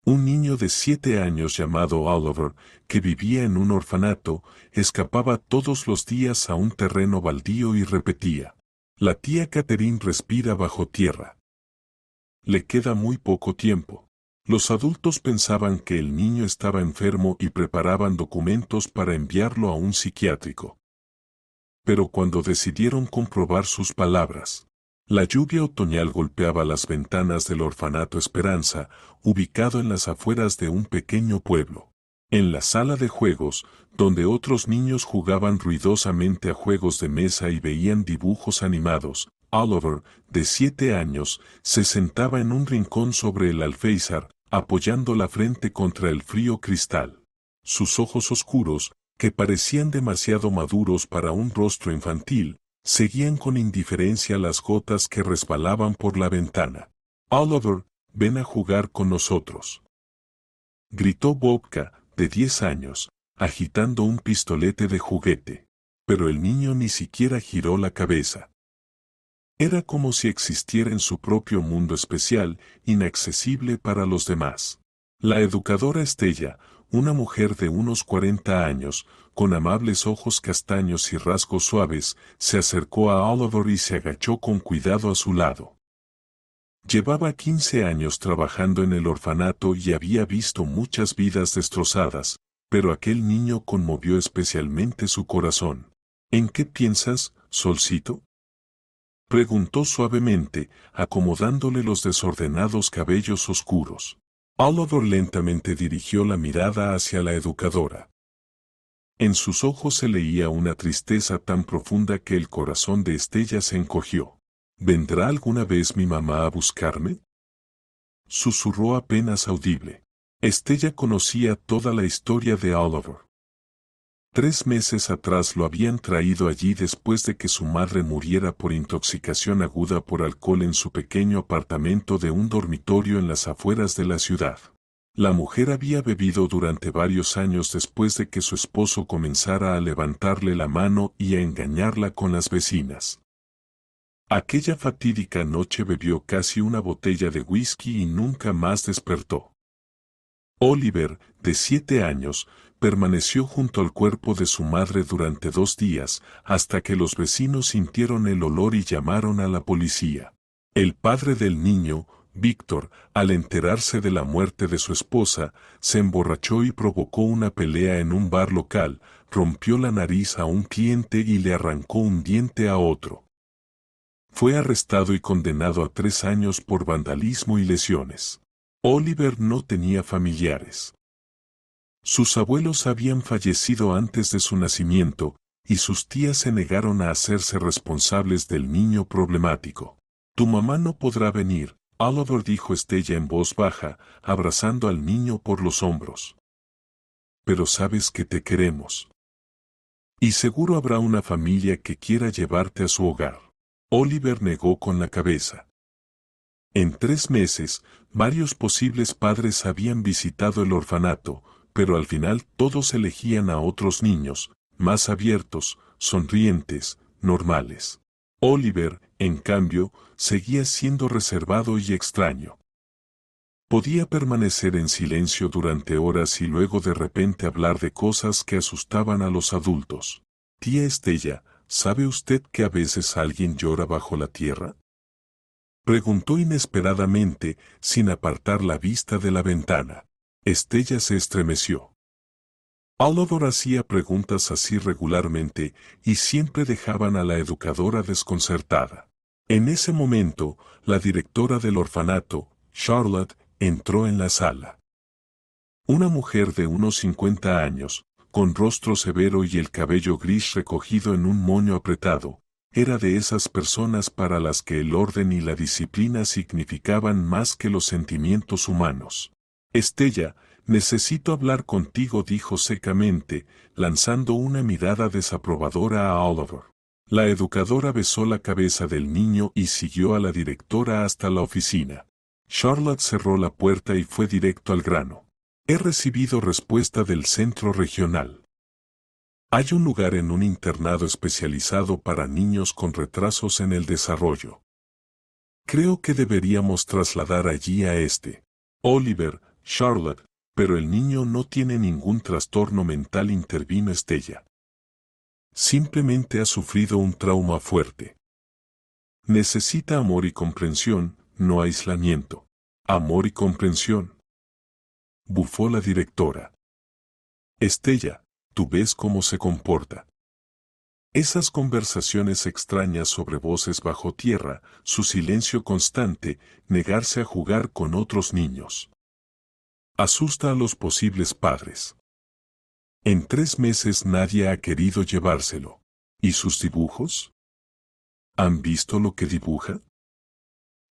Un niño de 7 años llamado Oliver, que vivía en un orfanato, escapaba todos los días a un terreno baldío y repetía: la tía Catherine respira bajo tierra. Le queda muy poco tiempo. Los adultos pensaban que el niño estaba enfermo y preparaban documentos para enviarlo a un psiquiátrico. Pero cuando decidieron comprobar sus palabras, la lluvia otoñal golpeaba las ventanas del orfanato Esperanza, ubicado en las afueras de un pequeño pueblo. En la sala de juegos, donde otros niños jugaban ruidosamente a juegos de mesa y veían dibujos animados, Oliver, de 7 años, se sentaba en un rincón sobre el alféizar, apoyando la frente contra el frío cristal. Sus ojos oscuros, que parecían demasiado maduros para un rostro infantil, seguían con indiferencia las gotas que resbalaban por la ventana. Oliver, ven a jugar con nosotros, gritó Bobka, de 10 años, agitando un pistolete de juguete. Pero el niño ni siquiera giró la cabeza. Era como si existiera en su propio mundo especial, inaccesible para los demás. La educadora Estella, una mujer de unos 40 años, con amables ojos castaños y rasgos suaves, se acercó a Oliver y se agachó con cuidado a su lado. Llevaba 15 años trabajando en el orfanato y había visto muchas vidas destrozadas, pero aquel niño conmovió especialmente su corazón. ¿En qué piensas, Solcito?, preguntó suavemente, acomodándole los desordenados cabellos oscuros. Oliver lentamente dirigió la mirada hacia la educadora. En sus ojos se leía una tristeza tan profunda que el corazón de Estella se encogió. ¿Vendrá alguna vez mi mamá a buscarme?, susurró apenas audible. Estella conocía toda la historia de Oliver. 3 meses atrás lo habían traído allí después de que su madre muriera por intoxicación aguda por alcohol en su pequeño apartamento de un dormitorio en las afueras de la ciudad. La mujer había bebido durante varios años después de que su esposo comenzara a levantarle la mano y a engañarla con las vecinas. Aquella fatídica noche bebió casi una botella de whisky y nunca más despertó. Oliver, de 7 años, permaneció junto al cuerpo de su madre durante 2 días, hasta que los vecinos sintieron el olor y llamaron a la policía. El padre del niño, Víctor, al enterarse de la muerte de su esposa, se emborrachó y provocó una pelea en un bar local, rompió la nariz a un cliente y le arrancó un diente a otro. Fue arrestado y condenado a 3 años por vandalismo y lesiones. Oliver no tenía familiares. Sus abuelos habían fallecido antes de su nacimiento, y sus tías se negaron a hacerse responsables del niño problemático. Tu mamá no podrá venir, Oliver, dijo Estella en voz baja, abrazando al niño por los hombros. Pero sabes que te queremos. Y seguro habrá una familia que quiera llevarte a su hogar. Oliver negó con la cabeza. En 3 meses, varios posibles padres habían visitado el orfanato, pero al final todos elegían a otros niños, más abiertos, sonrientes, normales. Oliver, en cambio, seguía siendo reservado y extraño. Podía permanecer en silencio durante horas y luego de repente hablar de cosas que asustaban a los adultos. Tía Estella, ¿sabe usted que a veces alguien llora bajo la tierra?, preguntó inesperadamente, sin apartar la vista de la ventana. Estella se estremeció. Oliver hacía preguntas así regularmente y siempre dejaban a la educadora desconcertada. En ese momento, la directora del orfanato, Charlotte, entró en la sala. Una mujer de unos 50 años, con rostro severo y el cabello gris recogido en un moño apretado, era de esas personas para las que el orden y la disciplina significaban más que los sentimientos humanos. Estella, necesito hablar contigo, dijo secamente, lanzando una mirada desaprobadora a Oliver. La educadora besó la cabeza del niño y siguió a la directora hasta la oficina. Charlotte cerró la puerta y fue directo al grano. He recibido respuesta del centro regional. Hay un lugar en un internado especializado para niños con retrasos en el desarrollo. Creo que deberíamos trasladar allí a este. Oliver, Charlotte, pero el niño no tiene ningún trastorno mental, intervino Estella. Simplemente ha sufrido un trauma fuerte. Necesita amor y comprensión, no aislamiento. Amor y comprensión. Bufó la directora. Estella, ¿tú ves cómo se comporta? Esas conversaciones extrañas sobre voces bajo tierra, su silencio constante, negarse a jugar con otros niños. Asusta a los posibles padres. En 3 meses nadie ha querido llevárselo. ¿Y sus dibujos? ¿Han visto lo que dibuja?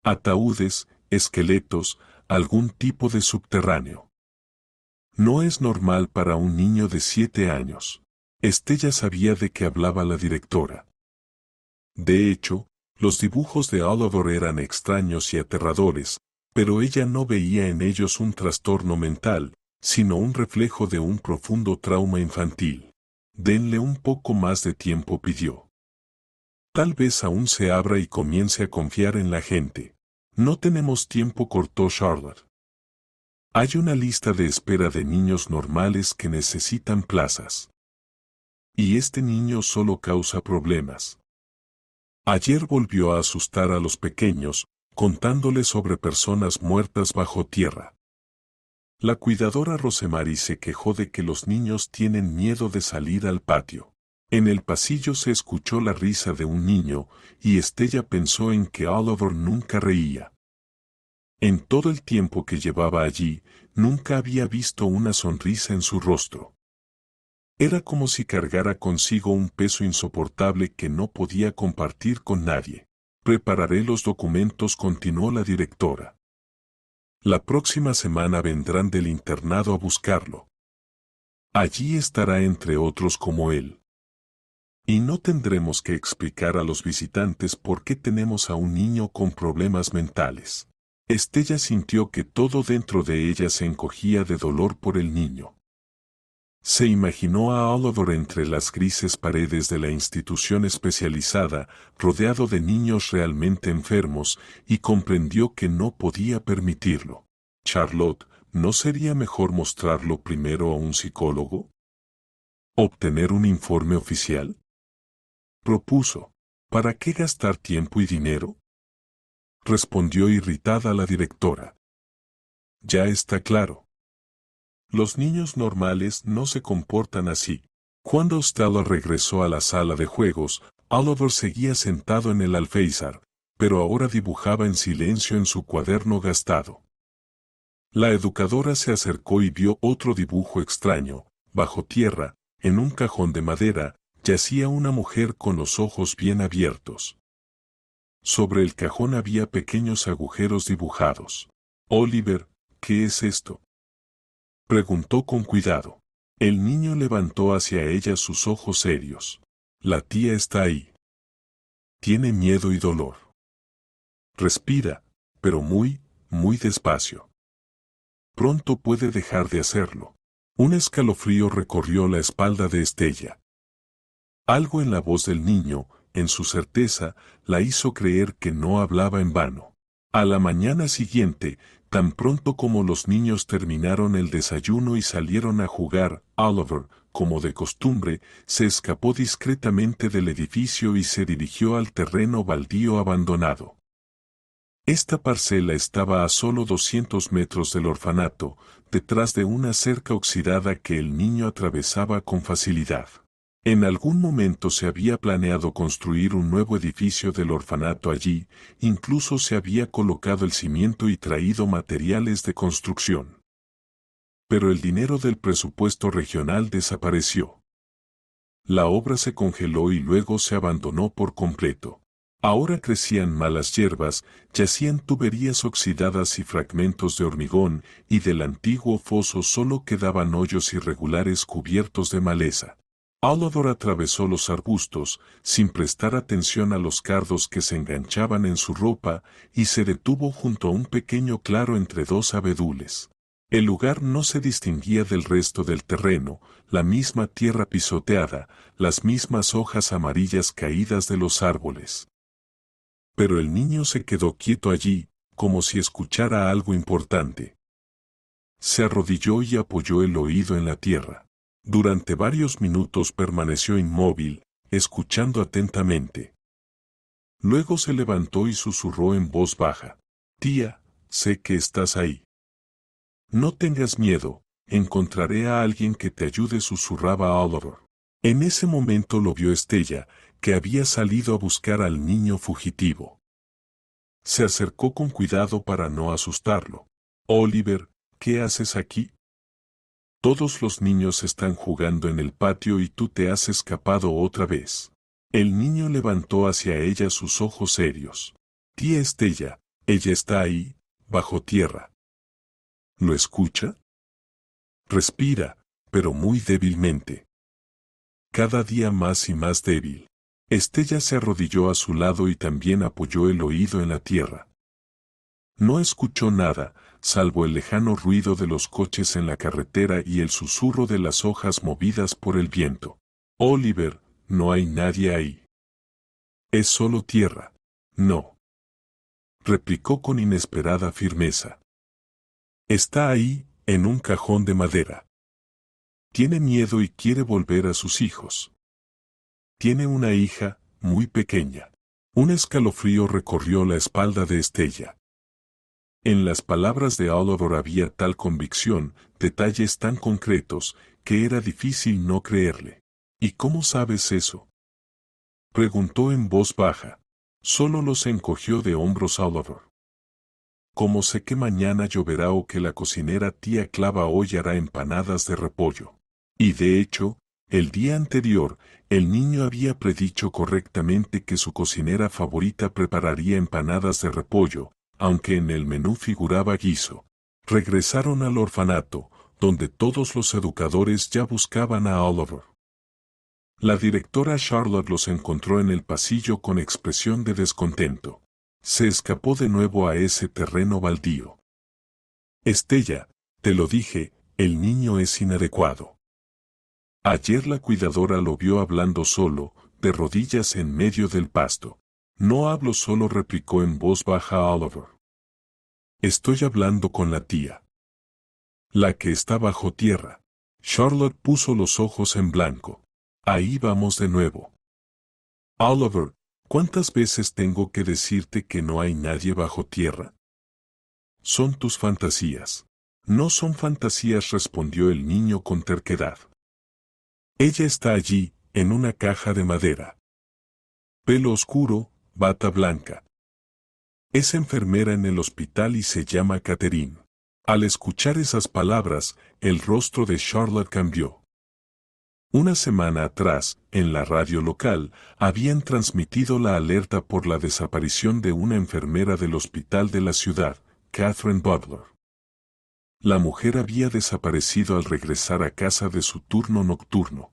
Ataúdes, esqueletos, algún tipo de subterráneo. No es normal para un niño de 7 años. Estella sabía de qué hablaba la directora. De hecho, los dibujos de Oliver eran extraños y aterradores, pero ella no veía en ellos un trastorno mental, sino un reflejo de un profundo trauma infantil. Denle un poco más de tiempo, pidió. Tal vez aún se abra y comience a confiar en la gente. No tenemos tiempo, cortó Charlotte. Hay una lista de espera de niños normales que necesitan plazas. Y este niño solo causa problemas. Ayer volvió a asustar a los pequeños, contándoles sobre personas muertas bajo tierra. La cuidadora Rosemary se quejó de que los niños tienen miedo de salir al patio. En el pasillo se escuchó la risa de un niño, y Estella pensó en que Oliver nunca reía. En todo el tiempo que llevaba allí, nunca había visto una sonrisa en su rostro. Era como si cargara consigo un peso insoportable que no podía compartir con nadie. Prepararé los documentos, continuó la directora. La próxima semana vendrán del internado a buscarlo. Allí estará entre otros como él. Y no tendremos que explicar a los visitantes por qué tenemos a un niño con problemas mentales. Estella sintió que todo dentro de ella se encogía de dolor por el niño. Se imaginó a Oliver entre las grises paredes de la institución especializada, rodeado de niños realmente enfermos, y comprendió que no podía permitirlo. Charlotte, ¿no sería mejor mostrarlo primero a un psicólogo? ¿Obtener un informe oficial? Propuso. ¿Para qué gastar tiempo y dinero? Respondió irritada la directora. Ya está claro. Los niños normales no se comportan así. Cuando Stella regresó a la sala de juegos, Oliver seguía sentado en el alféizar, pero ahora dibujaba en silencio en su cuaderno gastado. La educadora se acercó y vio otro dibujo extraño. Bajo tierra, en un cajón de madera, yacía una mujer con los ojos bien abiertos. Sobre el cajón había pequeños agujeros dibujados. Oliver, ¿qué es esto?, preguntó con cuidado. El niño levantó hacia ella sus ojos serios. La tía está ahí. Tiene miedo y dolor. Respira, pero muy, muy despacio. Pronto puede dejar de hacerlo. Un escalofrío recorrió la espalda de Estella. Algo en la voz del niño, en su certeza, la hizo creer que no hablaba en vano. A la mañana siguiente, tan pronto como los niños terminaron el desayuno y salieron a jugar, Oliver, como de costumbre, se escapó discretamente del edificio y se dirigió al terreno baldío abandonado. Esta parcela estaba a solo 200 metros del orfanato, detrás de una cerca oxidada que el niño atravesaba con facilidad. En algún momento se había planeado construir un nuevo edificio del orfanato allí, incluso se había colocado el cimiento y traído materiales de construcción. Pero el dinero del presupuesto regional desapareció. La obra se congeló y luego se abandonó por completo. Ahora crecían malas hierbas, yacían tuberías oxidadas y fragmentos de hormigón, y del antiguo foso solo quedaban hoyos irregulares cubiertos de maleza. Oliver atravesó los arbustos, sin prestar atención a los cardos que se enganchaban en su ropa, y se detuvo junto a un pequeño claro entre dos abedules. El lugar no se distinguía del resto del terreno, la misma tierra pisoteada, las mismas hojas amarillas caídas de los árboles. Pero el niño se quedó quieto allí, como si escuchara algo importante. Se arrodilló y apoyó el oído en la tierra. Durante varios minutos permaneció inmóvil, escuchando atentamente. Luego se levantó y susurró en voz baja. Tía, sé que estás ahí. No tengas miedo, encontraré a alguien que te ayude, susurraba Oliver. En ese momento lo vio Estella, que había salido a buscar al niño fugitivo. Se acercó con cuidado para no asustarlo. Oliver, ¿qué haces aquí? Todos los niños están jugando en el patio y tú te has escapado otra vez. El niño levantó hacia ella sus ojos serios. Tía Estella, ella está ahí, bajo tierra. ¿Lo escucha? Respira, pero muy débilmente. Cada día más y más débil. Estella se arrodilló a su lado y también apoyó el oído en la tierra. No escuchó nada, salvo el lejano ruido de los coches en la carretera y el susurro de las hojas movidas por el viento. Oliver, no hay nadie ahí. Es solo tierra. No. Replicó con inesperada firmeza. Está ahí, en un cajón de madera. Tiene miedo y quiere volver a sus hijos. Tiene una hija, muy pequeña. Un escalofrío recorrió la espalda de Estella. En las palabras de Oliver había tal convicción, detalles tan concretos, que era difícil no creerle. ¿Y cómo sabes eso? Preguntó en voz baja. Solo los encogió de hombros Oliver. Como sé que mañana lloverá o que la cocinera tía Clava hoy hará empanadas de repollo. Y de hecho, el día anterior, el niño había predicho correctamente que su cocinera favorita prepararía empanadas de repollo, aunque en el menú figuraba guiso. Regresaron al orfanato, donde todos los educadores ya buscaban a Oliver. La directora Charlotte los encontró en el pasillo con expresión de descontento. Se escapó de nuevo a ese terreno baldío. Estella, te lo dije, el niño es inadecuado. Ayer la cuidadora lo vio hablando solo, de rodillas en medio del pasto. No hablo solo, replicó en voz baja Oliver. Estoy hablando con la tía. La que está bajo tierra. Charlotte puso los ojos en blanco. Ahí vamos de nuevo. Oliver, ¿cuántas veces tengo que decirte que no hay nadie bajo tierra? Son tus fantasías. No son fantasías, respondió el niño con terquedad. Ella está allí, en una caja de madera. Pelo oscuro, bata blanca. Es enfermera en el hospital y se llama Catherine. Al escuchar esas palabras, el rostro de Charlotte cambió. Una semana atrás, en la radio local, habían transmitido la alerta por la desaparición de una enfermera del hospital de la ciudad, Catherine Butler. La mujer había desaparecido al regresar a casa de su turno nocturno.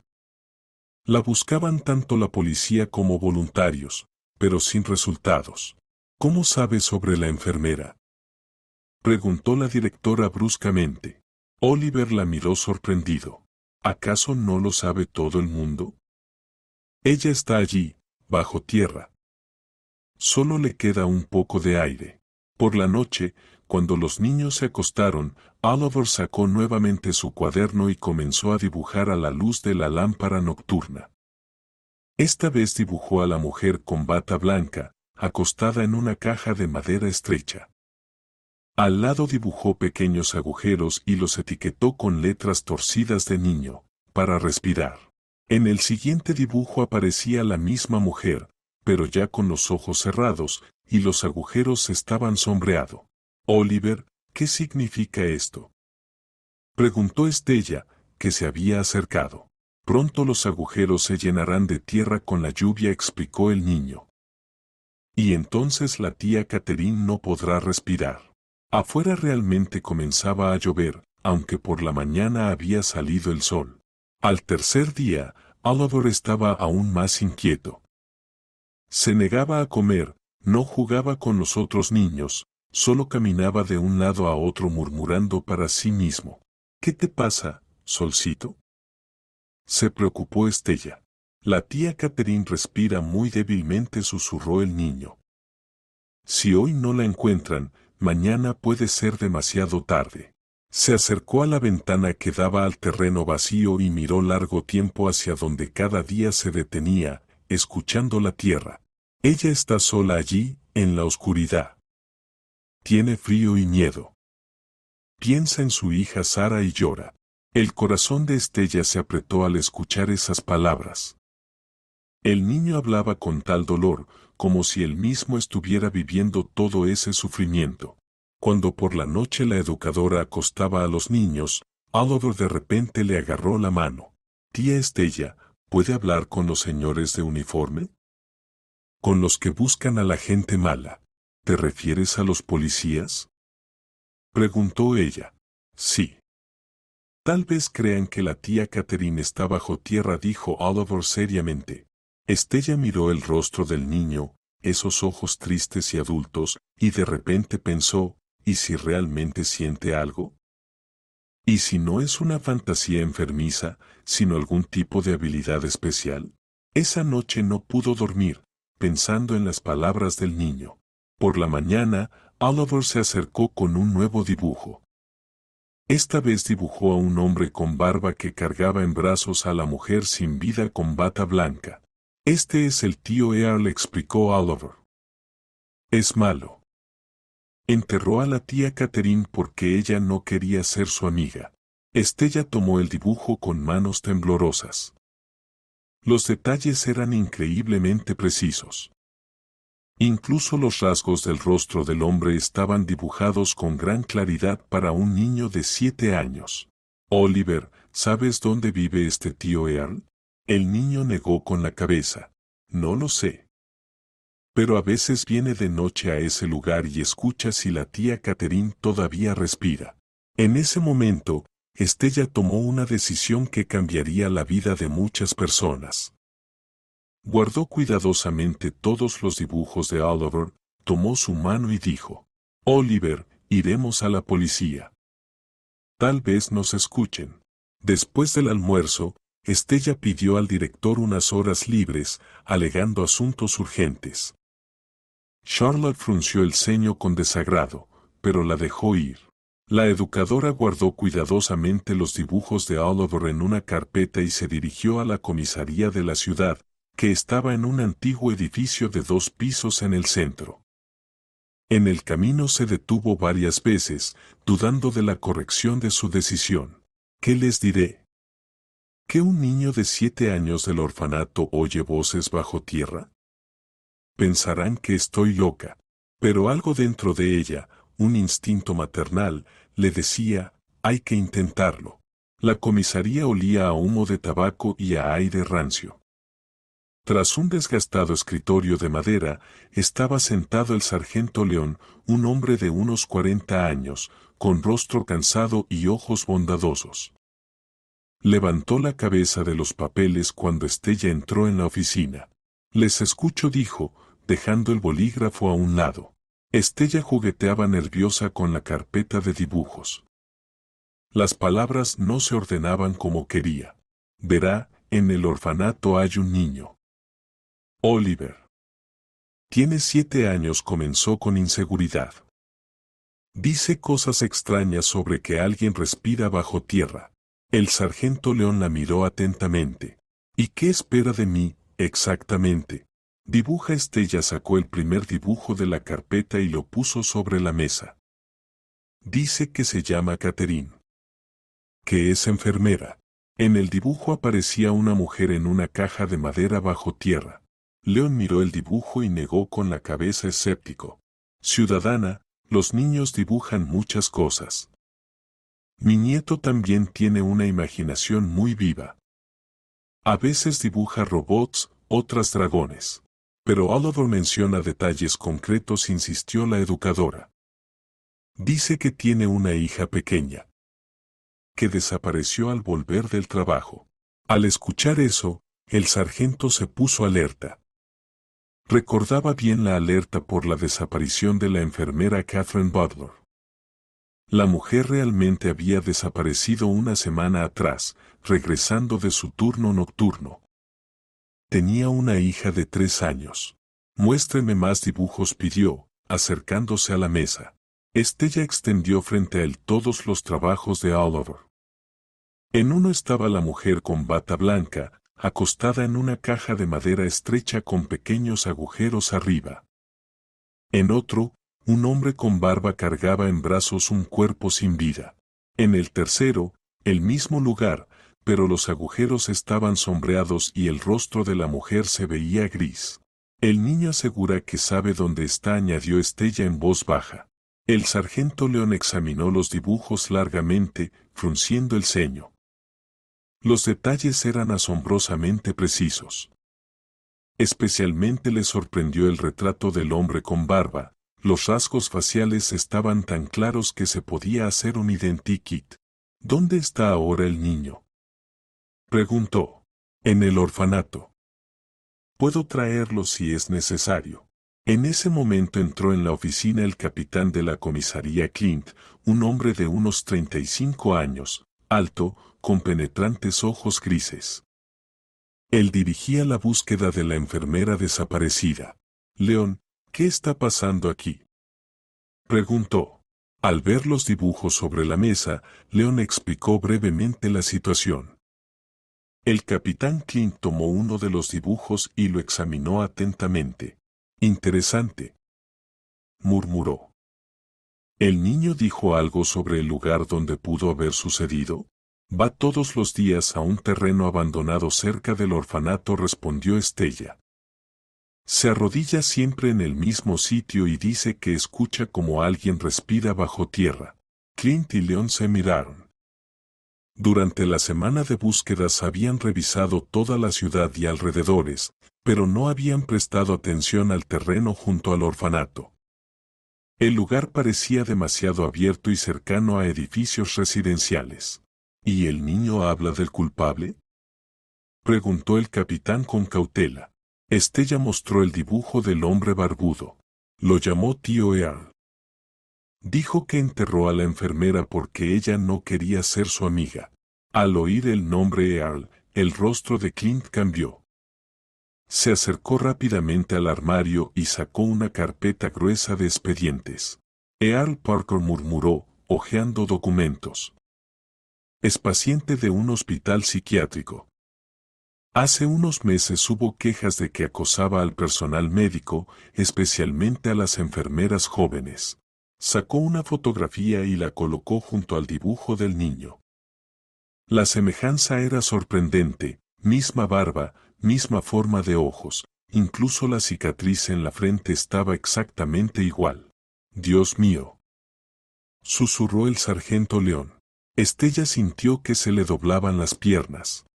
La buscaban tanto la policía como voluntarios, pero sin resultados. ¿Cómo sabe sobre la enfermera?, preguntó la directora bruscamente. Oliver la miró sorprendido. ¿Acaso no lo sabe todo el mundo? Ella está allí, bajo tierra. Solo le queda un poco de aire. Por la noche, cuando los niños se acostaron, Oliver sacó nuevamente su cuaderno y comenzó a dibujar a la luz de la lámpara nocturna. Esta vez dibujó a la mujer con bata blanca, acostada en una caja de madera estrecha. Al lado dibujó pequeños agujeros y los etiquetó con letras torcidas de niño, para respirar. En el siguiente dibujo aparecía la misma mujer, pero ya con los ojos cerrados, y los agujeros estaban sombreados. Oliver, ¿qué significa esto?, preguntó Estella, que se había acercado. Pronto los agujeros se llenarán de tierra con la lluvia, explicó el niño. Y entonces la tía Catherine no podrá respirar. Afuera realmente comenzaba a llover, aunque por la mañana había salido el sol. Al tercer día, Oliver estaba aún más inquieto. Se negaba a comer, no jugaba con los otros niños, solo caminaba de un lado a otro murmurando para sí mismo. ¿Qué te pasa, Solcito?, se preocupó Estella. La tía Catherine respira muy débilmente, susurró el niño. Si hoy no la encuentran, mañana puede ser demasiado tarde. Se acercó a la ventana que daba al terreno vacío y miró largo tiempo hacia donde cada día se detenía, escuchando la tierra. Ella está sola allí, en la oscuridad. Tiene frío y miedo. Piensa en su hija Sara y llora. El corazón de Estella se apretó al escuchar esas palabras. El niño hablaba con tal dolor, como si él mismo estuviera viviendo todo ese sufrimiento. Cuando por la noche la educadora acostaba a los niños, Oliver de repente le agarró la mano. Tía Estella, ¿puede hablar con los señores de uniforme? Con los que buscan a la gente mala. ¿Te refieres a los policías? Preguntó ella. Sí. Tal vez crean que la tía Catherine está bajo tierra, dijo Oliver seriamente. Estella miró el rostro del niño, esos ojos tristes y adultos, y de repente pensó, ¿y si realmente siente algo? ¿Y si no es una fantasía enfermiza, sino algún tipo de habilidad especial? Esa noche no pudo dormir, pensando en las palabras del niño. Por la mañana, Oliver se acercó con un nuevo dibujo. Esta vez dibujó a un hombre con barba que cargaba en brazos a la mujer sin vida con bata blanca. Este es el tío Earl, explicó Oliver. Es malo. Enterró a la tía Catherine porque ella no quería ser su amiga. Estella tomó el dibujo con manos temblorosas. Los detalles eran increíblemente precisos. Incluso los rasgos del rostro del hombre estaban dibujados con gran claridad para un niño de 7 años. Oliver, ¿sabes dónde vive este tío Earl? El niño negó con la cabeza. No lo sé. Pero a veces viene de noche a ese lugar y escucha si la tía Catherine todavía respira. En ese momento, Estella tomó una decisión que cambiaría la vida de muchas personas. Guardó cuidadosamente todos los dibujos de Oliver, tomó su mano y dijo, Oliver, iremos a la policía. Tal vez nos escuchen. Después del almuerzo, Estella pidió al director unas horas libres, alegando asuntos urgentes. Charlotte frunció el ceño con desagrado, pero la dejó ir. La educadora guardó cuidadosamente los dibujos de Oliver en una carpeta y se dirigió a la comisaría de la ciudad, que estaba en un antiguo edificio de 2 pisos en el centro. En el camino se detuvo varias veces, dudando de la corrección de su decisión. ¿Qué les diré? ¿Que un niño de 7 años del orfanato oye voces bajo tierra? Pensarán que estoy loca, pero algo dentro de ella, un instinto maternal, le decía, hay que intentarlo. La comisaría olía a humo de tabaco y a aire rancio. Tras un desgastado escritorio de madera, estaba sentado el sargento León, un hombre de unos 40 años, con rostro cansado y ojos bondadosos. Levantó la cabeza de los papeles cuando Estella entró en la oficina. Les escucho, dijo, dejando el bolígrafo a un lado. Estella jugueteaba nerviosa con la carpeta de dibujos. Las palabras no se ordenaban como quería. Verá, en el orfanato hay un niño. Oliver. Tiene 7 años, comenzó con inseguridad. Dice cosas extrañas sobre que alguien respira bajo tierra. El sargento León la miró atentamente. ¿Y qué espera de mí, exactamente? Dibuja. Estella sacó el primer dibujo de la carpeta y lo puso sobre la mesa. Dice que se llama Catherine. Que es enfermera. En el dibujo aparecía una mujer en una caja de madera bajo tierra. León miró el dibujo y negó con la cabeza, escéptico. Ciudadana, los niños dibujan muchas cosas. Mi nieto también tiene una imaginación muy viva. A veces dibuja robots, otras dragones. Pero Oliver menciona detalles concretos, insistió la educadora. Dice que tiene una hija pequeña, que desapareció al volver del trabajo. Al escuchar eso, el sargento se puso alerta. Recordaba bien la alerta por la desaparición de la enfermera Catherine Butler. La mujer realmente había desaparecido una semana atrás, regresando de su turno nocturno. Tenía una hija de 3 años. Muéstreme más dibujos, pidió, acercándose a la mesa. Estella extendió frente a él todos los trabajos de Oliver. En uno estaba la mujer con bata blanca, acostada en una caja de madera estrecha con pequeños agujeros arriba. En otro, un hombre con barba cargaba en brazos un cuerpo sin vida. En el tercero, el mismo lugar, pero los agujeros estaban sombreados y el rostro de la mujer se veía gris. El niño asegura que sabe dónde está, añadió Estella en voz baja. El sargento León examinó los dibujos largamente, frunciendo el ceño. Los detalles eran asombrosamente precisos. Especialmente le sorprendió el retrato del hombre con barba. Los rasgos faciales estaban tan claros que se podía hacer un identikit. ¿Dónde está ahora el niño?, preguntó. En el orfanato. Puedo traerlo si es necesario. En ese momento entró en la oficina el capitán de la comisaría Clint, un hombre de unos 35 años, alto, con penetrantes ojos grises. Él dirigía la búsqueda de la enfermera desaparecida. León, ¿qué está pasando aquí?, preguntó. Al ver los dibujos sobre la mesa, León explicó brevemente la situación. El capitán Clint tomó uno de los dibujos y lo examinó atentamente. Interesante, murmuró. ¿El niño dijo algo sobre el lugar donde pudo haber sucedido? Va todos los días a un terreno abandonado cerca del orfanato, respondió Estella. Se arrodilla siempre en el mismo sitio y dice que escucha como alguien respira bajo tierra. Clint y León se miraron. Durante la semana de búsquedas habían revisado toda la ciudad y alrededores, pero no habían prestado atención al terreno junto al orfanato. El lugar parecía demasiado abierto y cercano a edificios residenciales. ¿Y el niño habla del culpable?, preguntó el capitán con cautela. Estella mostró el dibujo del hombre barbudo. Lo llamó tío Earl. Dijo que enterró a la enfermera porque ella no quería ser su amiga. Al oír el nombre Earl, el rostro de Clint cambió. Se acercó rápidamente al armario y sacó una carpeta gruesa de expedientes. Earl Parker, murmuró, hojeando documentos. Es paciente de un hospital psiquiátrico. Hace unos meses hubo quejas de que acosaba al personal médico, especialmente a las enfermeras jóvenes. Sacó una fotografía y la colocó junto al dibujo del niño. La semejanza era sorprendente, misma barba, misma forma de ojos, incluso la cicatriz en la frente estaba exactamente igual. Dios mío, susurró el sargento León. Estella sintió que se le doblaban las piernas.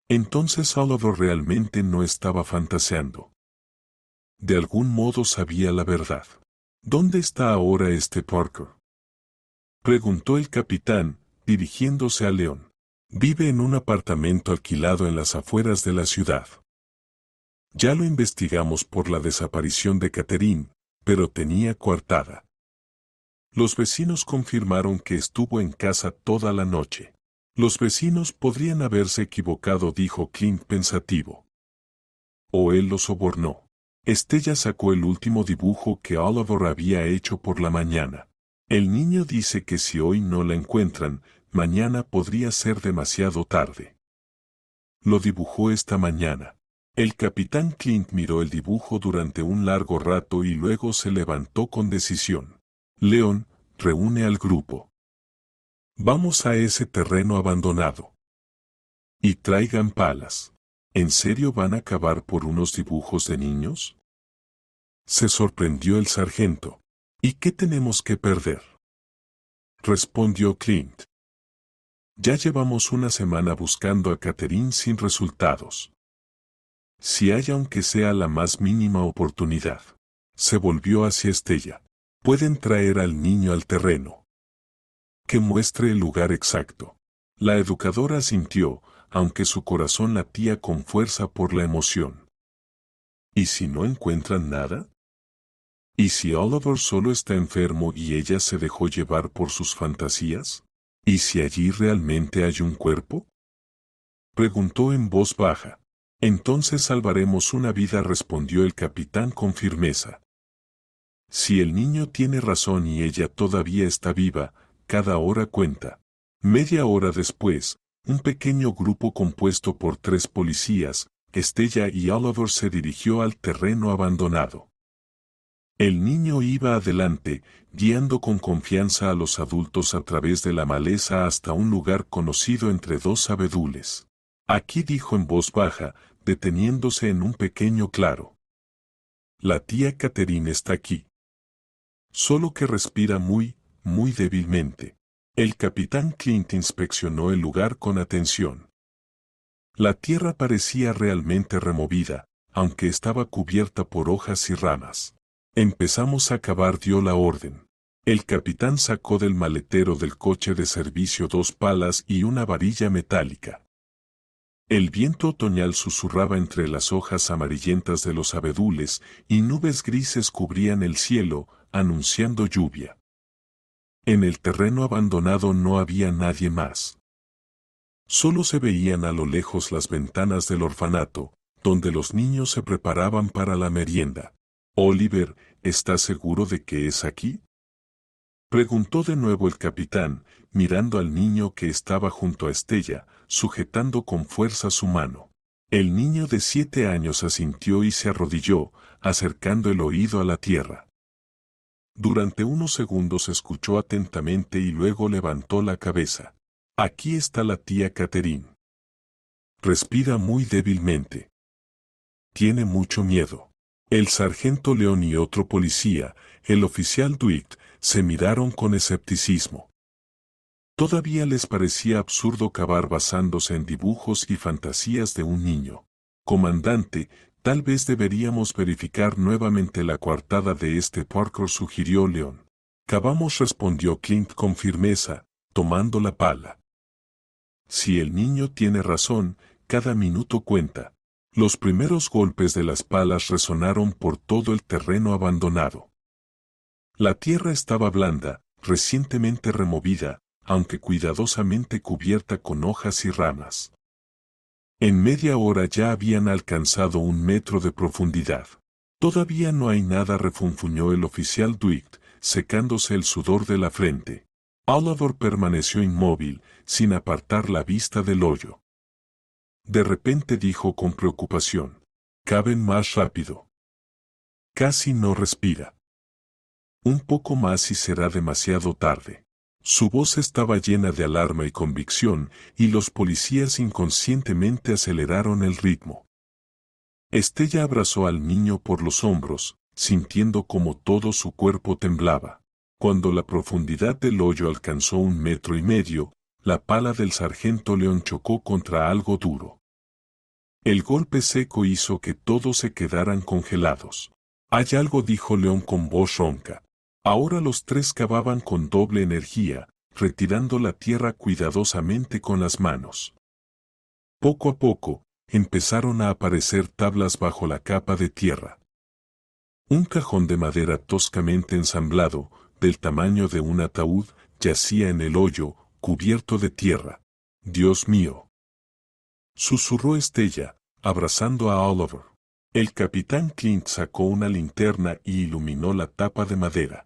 Entonces Oliver realmente no estaba fantaseando. De algún modo sabía la verdad. ¿Dónde está ahora este Parker?, preguntó el capitán, dirigiéndose a León. Vive en un apartamento alquilado en las afueras de la ciudad. Ya lo investigamos por la desaparición de Catherine, pero tenía coartada. Los vecinos confirmaron que estuvo en casa toda la noche. Los vecinos podrían haberse equivocado, dijo Clint pensativo. O él lo sobornó. Estella sacó el último dibujo que Oliver había hecho por la mañana. El niño dice que si hoy no la encuentran, mañana podría ser demasiado tarde. Lo dibujó esta mañana. El capitán Clint miró el dibujo durante un largo rato y luego se levantó con decisión. León, reúne al grupo. Vamos a ese terreno abandonado. Y traigan palas. ¿En serio van a cavar por unos dibujos de niños?, se sorprendió el sargento. ¿Y qué tenemos que perder?, respondió Clint. Ya llevamos una semana buscando a Catherine sin resultados. Si hay aunque sea la más mínima oportunidad. Se volvió hacia Estella. Pueden traer al niño al terreno. Que muestre el lugar exacto. La educadora asintió, aunque su corazón latía con fuerza por la emoción. ¿Y si no encuentran nada? ¿Y si Oliver solo está enfermo y ella se dejó llevar por sus fantasías? ¿Y si allí realmente hay un cuerpo?, preguntó en voz baja. Entonces salvaremos una vida, respondió el capitán con firmeza. Si el niño tiene razón y ella todavía está viva, cada hora cuenta. Media hora después, un pequeño grupo compuesto por 3 policías, Estella y Oliver, se dirigió al terreno abandonado. El niño iba adelante, guiando con confianza a los adultos a través de la maleza hasta un lugar conocido entre 2 abedules. Aquí dijo en voz baja, deteniéndose en un pequeño claro. La tía Catherine está aquí. Solo que respira muy, muy débilmente. El capitán Clint inspeccionó el lugar con atención. La tierra parecía realmente removida, aunque estaba cubierta por hojas y ramas. Empezamos a cavar, dio la orden. El capitán sacó del maletero del coche de servicio 2 palas y una varilla metálica. El viento otoñal susurraba entre las hojas amarillentas de los abedules y nubes grises cubrían el cielo, anunciando lluvia. En el terreno abandonado no había nadie más. Solo se veían a lo lejos las ventanas del orfanato, donde los niños se preparaban para la merienda. Oliver, ¿estás seguro de que es aquí? Preguntó de nuevo el capitán, mirando al niño que estaba junto a Estella, sujetando con fuerza su mano. El niño de 7 años asintió y se arrodilló, acercando el oído a la tierra. Durante unos segundos escuchó atentamente y luego levantó la cabeza. Aquí está la tía Catherine. Respira muy débilmente. Tiene mucho miedo. El sargento León y otro policía, el oficial Dwight, se miraron con escepticismo. Todavía les parecía absurdo cavar basándose en dibujos y fantasías de un niño. Comandante, tal vez deberíamos verificar nuevamente la coartada de este Parker, sugirió León. Cavamos, respondió Clint con firmeza, tomando la pala. Si el niño tiene razón, cada minuto cuenta. Los primeros golpes de las palas resonaron por todo el terreno abandonado. La tierra estaba blanda, recientemente removida, aunque cuidadosamente cubierta con hojas y ramas. En media hora ya habían alcanzado 1 metro de profundidad. Todavía no hay nada, refunfuñó el oficial Dwight, secándose el sudor de la frente. Oliver permaneció inmóvil, sin apartar la vista del hoyo. De repente dijo con preocupación: «Caben más rápido». Casi no respira. Un poco más y será demasiado tarde. Su voz estaba llena de alarma y convicción, y los policías inconscientemente aceleraron el ritmo. Estella abrazó al niño por los hombros, sintiendo como todo su cuerpo temblaba. Cuando la profundidad del hoyo alcanzó 1,5 metros, la pala del sargento León chocó contra algo duro. El golpe seco hizo que todos se quedaran congelados. «Hay algo», dijo León con voz ronca. Ahora los 3 cavaban con doble energía, retirando la tierra cuidadosamente con las manos. Poco a poco, empezaron a aparecer tablas bajo la capa de tierra. Un cajón de madera toscamente ensamblado, del tamaño de un ataúd, yacía en el hoyo, cubierto de tierra. «Dios mío», susurró Estella, abrazando a Oliver. El capitán Clint sacó una linterna y iluminó la tapa de madera.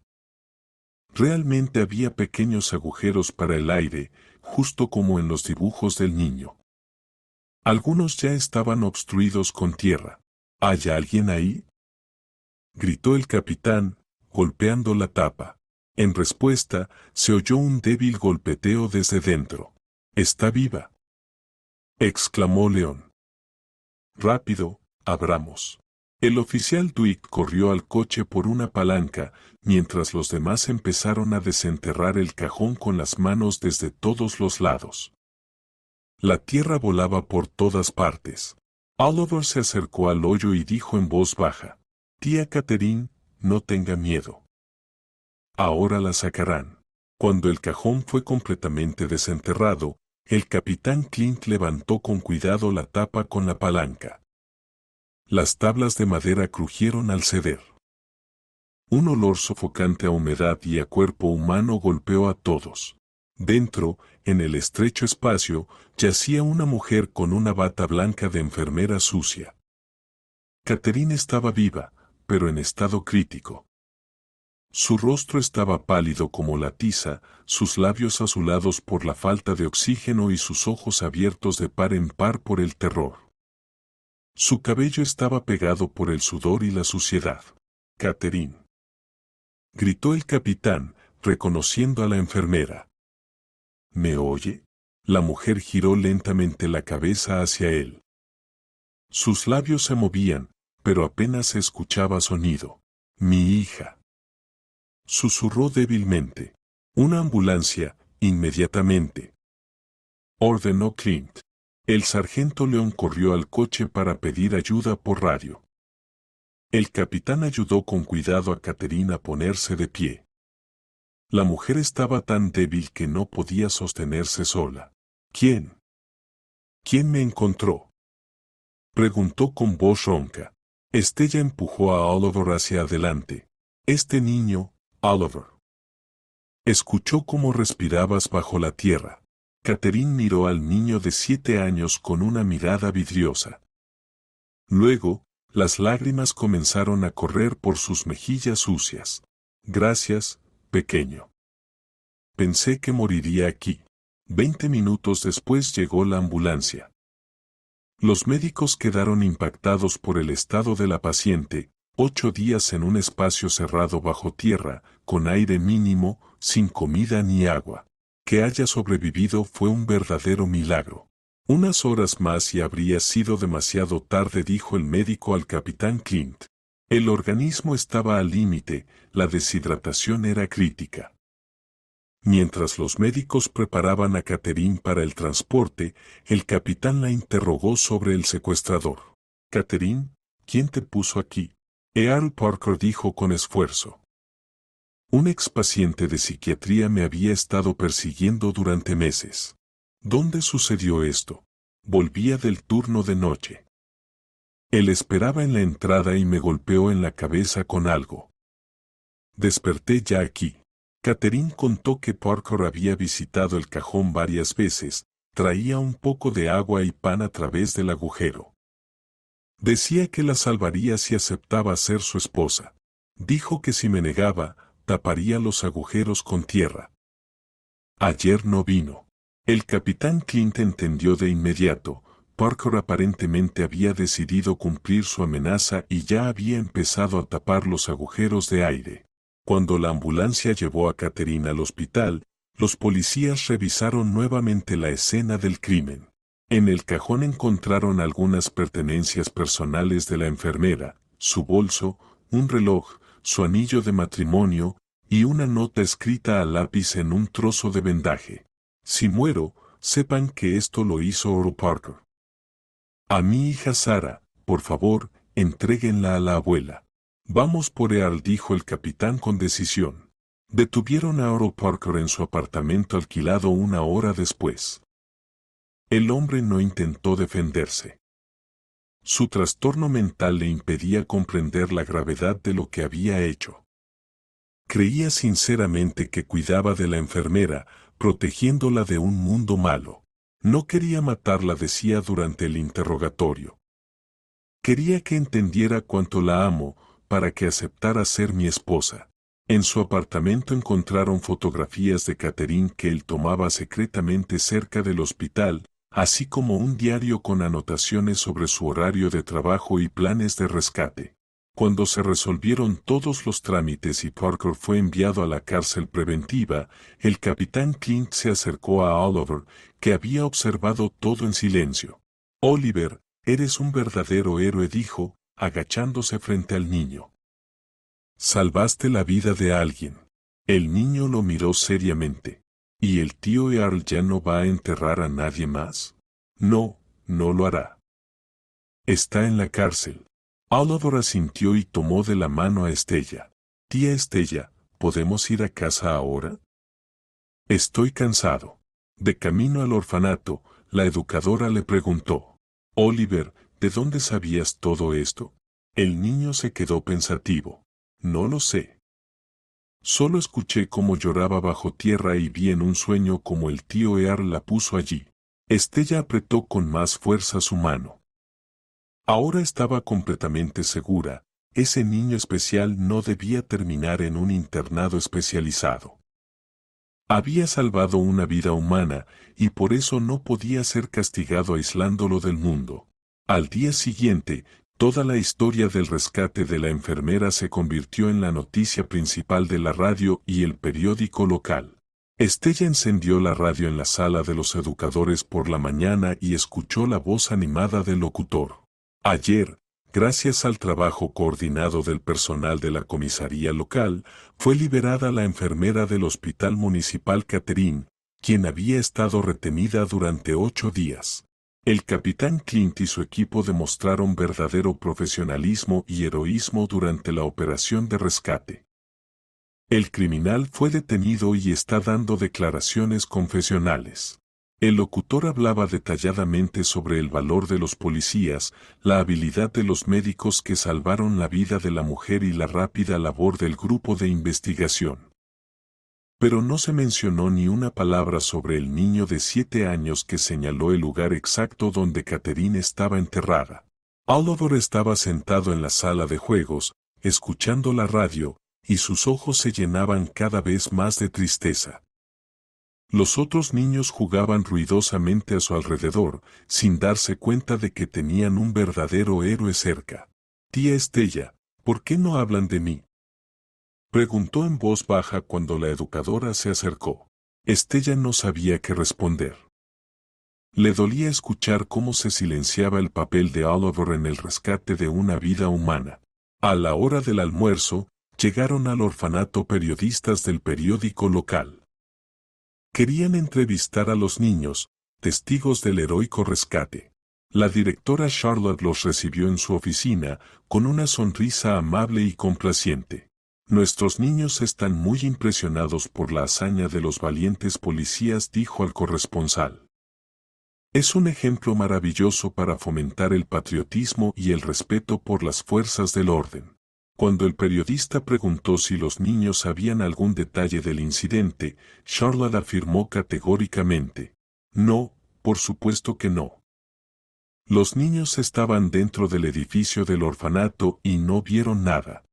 Realmente había pequeños agujeros para el aire, justo como en los dibujos del niño. Algunos ya estaban obstruidos con tierra. ¿Hay alguien ahí?, gritó el capitán, golpeando la tapa. En respuesta, se oyó un débil golpeteo desde dentro. «Está viva», exclamó León. «Rápido, abramos». El oficial Dwight corrió al coche por una palanca, mientras los demás empezaron a desenterrar el cajón con las manos desde todos los lados. La tierra volaba por todas partes. Oliver se acercó al hoyo y dijo en voz baja: «Tía Catherine, no tenga miedo. Ahora la sacarán». Cuando el cajón fue completamente desenterrado, el capitán Clint levantó con cuidado la tapa con la palanca. Las tablas de madera crujieron al ceder. Un olor sofocante a humedad y a cuerpo humano golpeó a todos. Dentro, en el estrecho espacio, yacía una mujer con una bata blanca de enfermera sucia. Catherine estaba viva, pero en estado crítico. Su rostro estaba pálido como la tiza, sus labios azulados por la falta de oxígeno y sus ojos abiertos de par en par por el terror. Su cabello estaba pegado por el sudor y la suciedad. «Catherine», gritó el capitán, reconociendo a la enfermera. «¿Me oye?». La mujer giró lentamente la cabeza hacia él. Sus labios se movían, pero apenas se escuchaba sonido. «Mi hija», susurró débilmente. «Una ambulancia, inmediatamente», ordenó Clint. El sargento León corrió al coche para pedir ayuda por radio. El capitán ayudó con cuidado a Catherine a ponerse de pie. La mujer estaba tan débil que no podía sostenerse sola. «¿Quién? ¿Quién me encontró?», preguntó con voz ronca. Estella empujó a Oliver hacia adelante. «Este niño, Oliver». Escuchó cómo respirabas bajo la tierra. Catherine miró al niño de 7 años con una mirada vidriosa. Luego, las lágrimas comenzaron a correr por sus mejillas sucias. «Gracias, pequeño. Pensé que moriría aquí». 20 minutos después llegó la ambulancia. Los médicos quedaron impactados por el estado de la paciente, 8 días en un espacio cerrado bajo tierra, con aire mínimo, sin comida ni agua. Que haya sobrevivido fue un verdadero milagro. «Unas horas más y habría sido demasiado tarde», dijo el médico al capitán Clint. El organismo estaba al límite, la deshidratación era crítica. Mientras los médicos preparaban a Catherine para el transporte, el capitán la interrogó sobre el secuestrador. «Catherine, ¿quién te puso aquí?». Earl Parker dijo con esfuerzo. «Un expaciente de psiquiatría me había estado persiguiendo durante meses». «¿Dónde sucedió esto?». «Volvía del turno de noche. Él esperaba en la entrada y me golpeó en la cabeza con algo. Desperté ya aquí». Catherine contó que Parker había visitado el cajón varias veces, traía un poco de agua y pan a través del agujero. Decía que la salvaría si aceptaba ser su esposa. Dijo que si me negaba, taparía los agujeros con tierra. Ayer no vino. El capitán Clint entendió de inmediato. Parker aparentemente había decidido cumplir su amenaza y ya había empezado a tapar los agujeros de aire. Cuando la ambulancia llevó a Catherine al hospital, los policías revisaron nuevamente la escena del crimen. En el cajón encontraron algunas pertenencias personales de la enfermera, su bolso, un reloj, su anillo de matrimonio y una nota escrita a lápiz en un trozo de vendaje. «Si muero, sepan que esto lo hizo Oro Parker. A mi hija Sara, por favor, entréguenla a la abuela». «Vamos por Earl», dijo el capitán con decisión. Detuvieron a Oro Parker en su apartamento alquilado 1 hora después. El hombre no intentó defenderse. Su trastorno mental le impedía comprender la gravedad de lo que había hecho. Creía sinceramente que cuidaba de la enfermera, protegiéndola de un mundo malo. No quería matarla, decía durante el interrogatorio. Quería que entendiera cuánto la amo, para que aceptara ser mi esposa. En su apartamento encontraron fotografías de Catherine que él tomaba secretamente cerca del hospital, así como un diario con anotaciones sobre su horario de trabajo y planes de rescate. Cuando se resolvieron todos los trámites y Parker fue enviado a la cárcel preventiva, el capitán Clint se acercó a Oliver, que había observado todo en silencio. «Oliver, eres un verdadero héroe», dijo, agachándose frente al niño. «Salvaste la vida de alguien». El niño lo miró seriamente. «¿Y el tío Earl ya no va a enterrar a nadie más?». «No, no lo hará. Está en la cárcel». Oliver asintió y tomó de la mano a Estella. «Tía Estella, ¿podemos ir a casa ahora?». «Estoy cansado». De camino al orfanato, la educadora le preguntó. «Oliver, ¿de dónde sabías todo esto?». El niño se quedó pensativo. «No lo sé. Solo escuché cómo lloraba bajo tierra y vi en un sueño como el tío Earl la puso allí». Estella apretó con más fuerza su mano. Ahora estaba completamente segura, ese niño especial no debía terminar en un internado especializado. Había salvado una vida humana, y por eso no podía ser castigado aislándolo del mundo. Al día siguiente, toda la historia del rescate de la enfermera se convirtió en la noticia principal de la radio y el periódico local. Estella encendió la radio en la sala de los educadores por la mañana y escuchó la voz animada del locutor. Ayer, gracias al trabajo coordinado del personal de la comisaría local, fue liberada la enfermera del Hospital Municipal Catherine, quien había estado retenida durante 8 días. El capitán Clint y su equipo demostraron verdadero profesionalismo y heroísmo durante la operación de rescate. El criminal fue detenido y está dando declaraciones confesionales. El locutor hablaba detalladamente sobre el valor de los policías, la habilidad de los médicos que salvaron la vida de la mujer y la rápida labor del grupo de investigación. Pero no se mencionó ni una palabra sobre el niño de 7 años que señaló el lugar exacto donde Catherine estaba enterrada. Oliver estaba sentado en la sala de juegos, escuchando la radio, y sus ojos se llenaban cada vez más de tristeza. Los otros niños jugaban ruidosamente a su alrededor, sin darse cuenta de que tenían un verdadero héroe cerca. Tía Estella, ¿por qué no hablan de mí?, preguntó en voz baja cuando la educadora se acercó. Estella no sabía qué responder. Le dolía escuchar cómo se silenciaba el papel de Oliver en el rescate de una vida humana. A la hora del almuerzo, llegaron al orfanato periodistas del periódico local. Querían entrevistar a los niños, testigos del heroico rescate. La directora Charlotte los recibió en su oficina, con una sonrisa amable y complaciente. Nuestros niños están muy impresionados por la hazaña de los valientes policías, dijo al corresponsal. Es un ejemplo maravilloso para fomentar el patriotismo y el respeto por las fuerzas del orden. Cuando el periodista preguntó si los niños sabían algún detalle del incidente, Charlotte afirmó categóricamente: no, por supuesto que no. Los niños estaban dentro del edificio del orfanato y no vieron nada.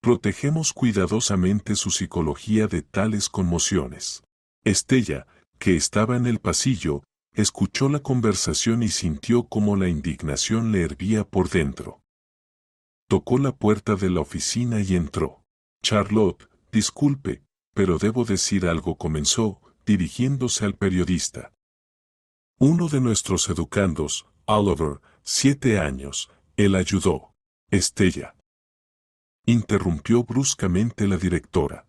Protegemos cuidadosamente su psicología de tales conmociones. Estella, que estaba en el pasillo, escuchó la conversación y sintió cómo la indignación le hervía por dentro. Tocó la puerta de la oficina y entró. Charlotte, disculpe, pero debo decir algo, comenzó, dirigiéndose al periodista. Uno de nuestros educandos, Oliver, 7 años, él ayudó. Estella, interrumpió bruscamente la directora.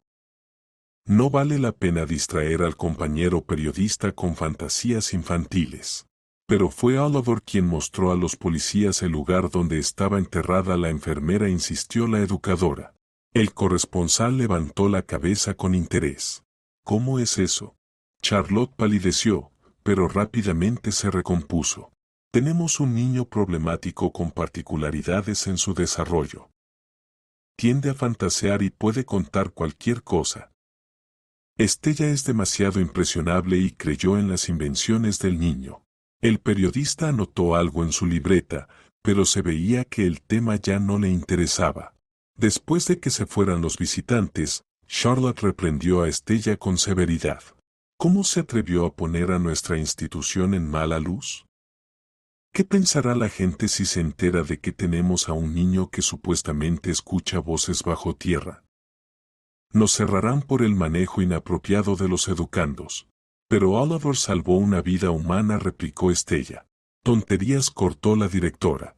No vale la pena distraer al compañero periodista con fantasías infantiles. Pero fue Oliver quien mostró a los policías el lugar donde estaba enterrada la enfermera, insistió la educadora. El corresponsal levantó la cabeza con interés. ¿Cómo es eso? Charlotte palideció, pero rápidamente se recompuso. Tenemos un niño problemático con particularidades en su desarrollo. Tiende a fantasear y puede contar cualquier cosa. Estella es demasiado impresionable y creyó en las invenciones del niño. El periodista anotó algo en su libreta, pero se veía que el tema ya no le interesaba. Después de que se fueran los visitantes, Charlotte reprendió a Estella con severidad. ¿Cómo se atrevió a poner a nuestra institución en mala luz? ¿Qué pensará la gente si se entera de que tenemos a un niño que supuestamente escucha voces bajo tierra? Nos cerrarán por el manejo inapropiado de los educandos. Pero Oliver salvó una vida humana, replicó Estella. Tonterías, cortó la directora.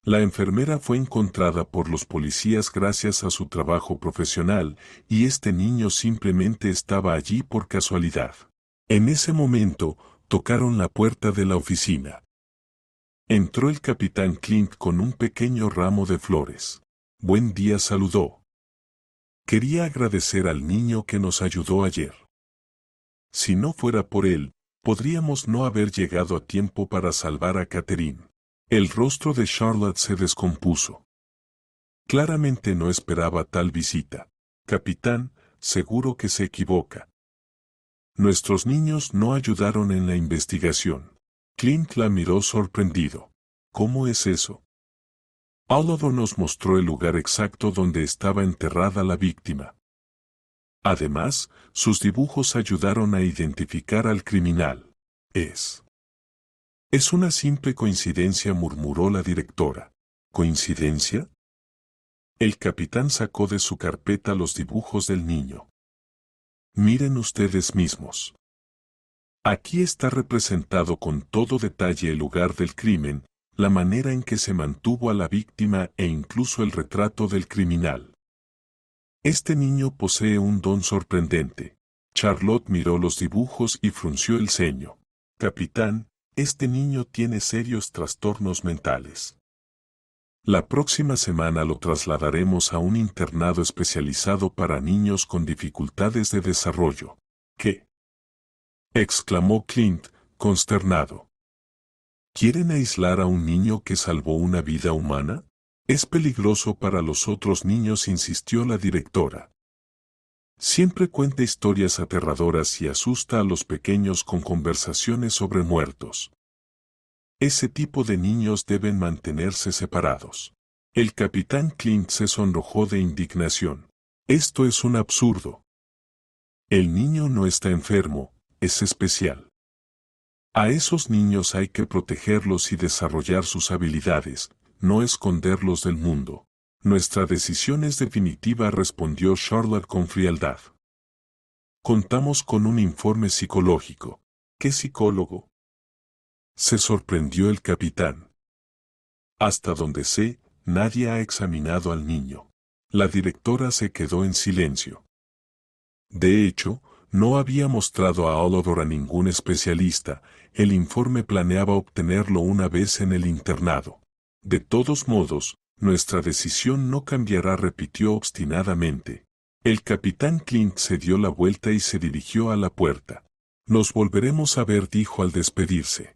La enfermera fue encontrada por los policías gracias a su trabajo profesional, y este niño simplemente estaba allí por casualidad. En ese momento, tocaron la puerta de la oficina. Entró el capitán Clint con un pequeño ramo de flores. Buen día, saludó. Quería agradecer al niño que nos ayudó ayer. Si no fuera por él, podríamos no haber llegado a tiempo para salvar a Catherine. El rostro de Charlotte se descompuso. Claramente no esperaba tal visita. Capitán, seguro que se equivoca. Nuestros niños no ayudaron en la investigación. Clint la miró sorprendido. ¿Cómo es eso? Oliver nos mostró el lugar exacto donde estaba enterrada la víctima. Además, sus dibujos ayudaron a identificar al criminal. Es una simple coincidencia, murmuró la directora. ¿Coincidencia? El capitán sacó de su carpeta los dibujos del niño. Miren ustedes mismos. Aquí está representado con todo detalle el lugar del crimen, la manera en que se mantuvo a la víctima e incluso el retrato del criminal. Este niño posee un don sorprendente. Charlotte miró los dibujos y frunció el ceño. Capitán, este niño tiene serios trastornos mentales. La próxima semana lo trasladaremos a un internado especializado para niños con dificultades de desarrollo. ¿Qué? Exclamó Clint, consternado. ¿Quieren aislar a un niño que salvó una vida humana? Es peligroso para los otros niños, insistió la directora. Siempre cuenta historias aterradoras y asusta a los pequeños con conversaciones sobre muertos. Ese tipo de niños deben mantenerse separados. El capitán Clint se sonrojó de indignación. Esto es un absurdo. El niño no está enfermo, es especial. A esos niños hay que protegerlos y desarrollar sus habilidades, no esconderlos del mundo. Nuestra decisión es definitiva, respondió Charlotte con frialdad. Contamos con un informe psicológico. ¿Qué psicólogo? Se sorprendió el capitán. Hasta donde sé, nadie ha examinado al niño. La directora se quedó en silencio. De hecho, no había mostrado a Oliver a ningún especialista, el informe planeaba obtenerlo una vez en el internado. De todos modos, nuestra decisión no cambiará, repitió obstinadamente. El capitán Clint se dio la vuelta y se dirigió a la puerta. Nos volveremos a ver, dijo al despedirse.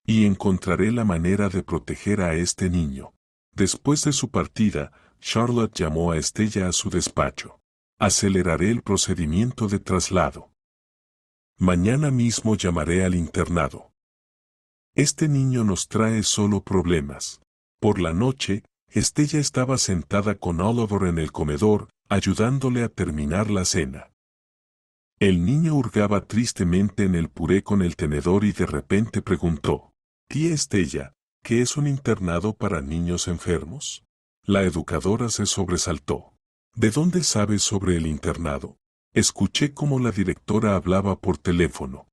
Y encontraré la manera de proteger a este niño. Después de su partida, Charlotte llamó a Estella a su despacho. Aceleraré el procedimiento de traslado. Mañana mismo llamaré al internado. Este niño nos trae solo problemas. Por la noche, Estella estaba sentada con Oliver en el comedor, ayudándole a terminar la cena. El niño hurgaba tristemente en el puré con el tenedor y de repente preguntó: «Tía Estella, ¿qué es un internado para niños enfermos?» La educadora se sobresaltó. ¿De dónde sabes sobre el internado? Escuché cómo la directora hablaba por teléfono.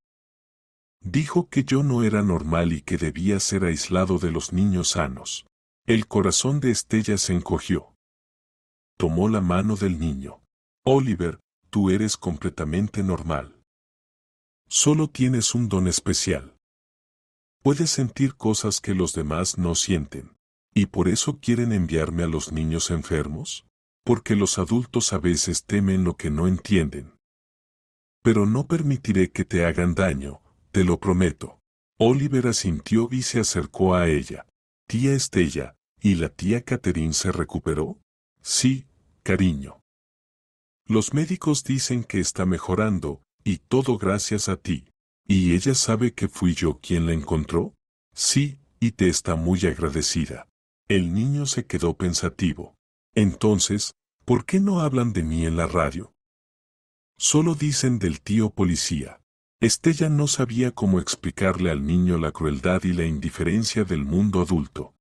Dijo que yo no era normal y que debía ser aislado de los niños sanos. El corazón de Estella se encogió. Tomó la mano del niño. Oliver, tú eres completamente normal. Solo tienes un don especial. Puedes sentir cosas que los demás no sienten. ¿Y por eso quieren enviarme a los niños enfermos? Porque los adultos a veces temen lo que no entienden. Pero no permitiré que te hagan daño, te lo prometo. Oliver asintió y se acercó a ella. Tía Estella, ¿y la tía Catherine se recuperó? Sí, cariño. Los médicos dicen que está mejorando, y todo gracias a ti. ¿Y ella sabe que fui yo quien la encontró? Sí, y te está muy agradecida. El niño se quedó pensativo. Entonces, ¿por qué no hablan de mí en la radio? Solo dicen del tío policía. Estella no sabía cómo explicarle al niño la crueldad y la indiferencia del mundo adulto.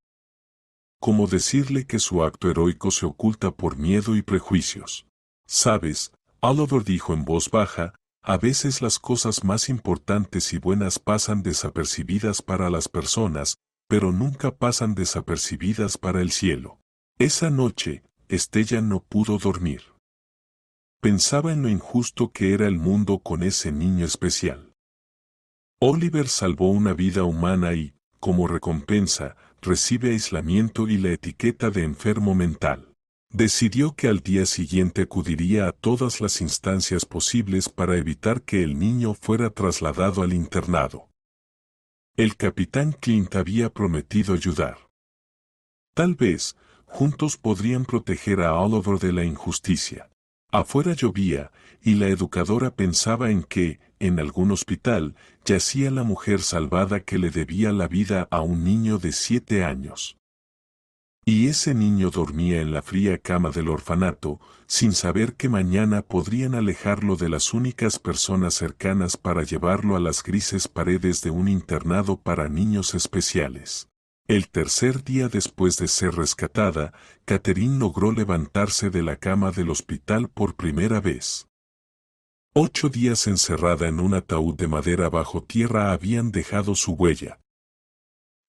Cómo decirle que su acto heroico se oculta por miedo y prejuicios. Sabes, Oliver dijo en voz baja, a veces las cosas más importantes y buenas pasan desapercibidas para las personas, pero nunca pasan desapercibidas para el cielo. Esa noche, Estella no pudo dormir. Pensaba en lo injusto que era el mundo con ese niño especial. Oliver salvó una vida humana y, como recompensa, recibe aislamiento y la etiqueta de enfermo mental. Decidió que al día siguiente acudiría a todas las instancias posibles para evitar que el niño fuera trasladado al internado. El capitán Clint había prometido ayudar. Tal vez, juntos podrían proteger a Oliver de la injusticia. Afuera llovía, y la educadora pensaba en que, en algún hospital, yacía la mujer salvada que le debía la vida a un niño de 7 años. Y ese niño dormía en la fría cama del orfanato, sin saber que mañana podrían alejarlo de las únicas personas cercanas para llevarlo a las grises paredes de un internado para niños especiales. El tercer día después de ser rescatada, Catherine logró levantarse de la cama del hospital por primera vez. 8 días encerrada en un ataúd de madera bajo tierra habían dejado su huella.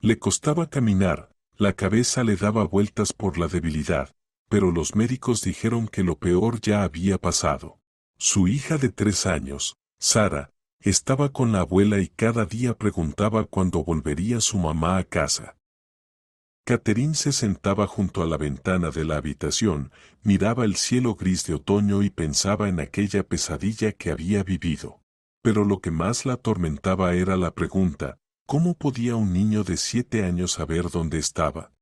Le costaba caminar, la cabeza le daba vueltas por la debilidad, pero los médicos dijeron que lo peor ya había pasado. Su hija de 3 años, Sara, estaba con la abuela y cada día preguntaba cuándo volvería su mamá a casa. Catherine se sentaba junto a la ventana de la habitación, miraba el cielo gris de otoño y pensaba en aquella pesadilla que había vivido. Pero lo que más la atormentaba era la pregunta, ¿cómo podía un niño de 7 años saber dónde estaba?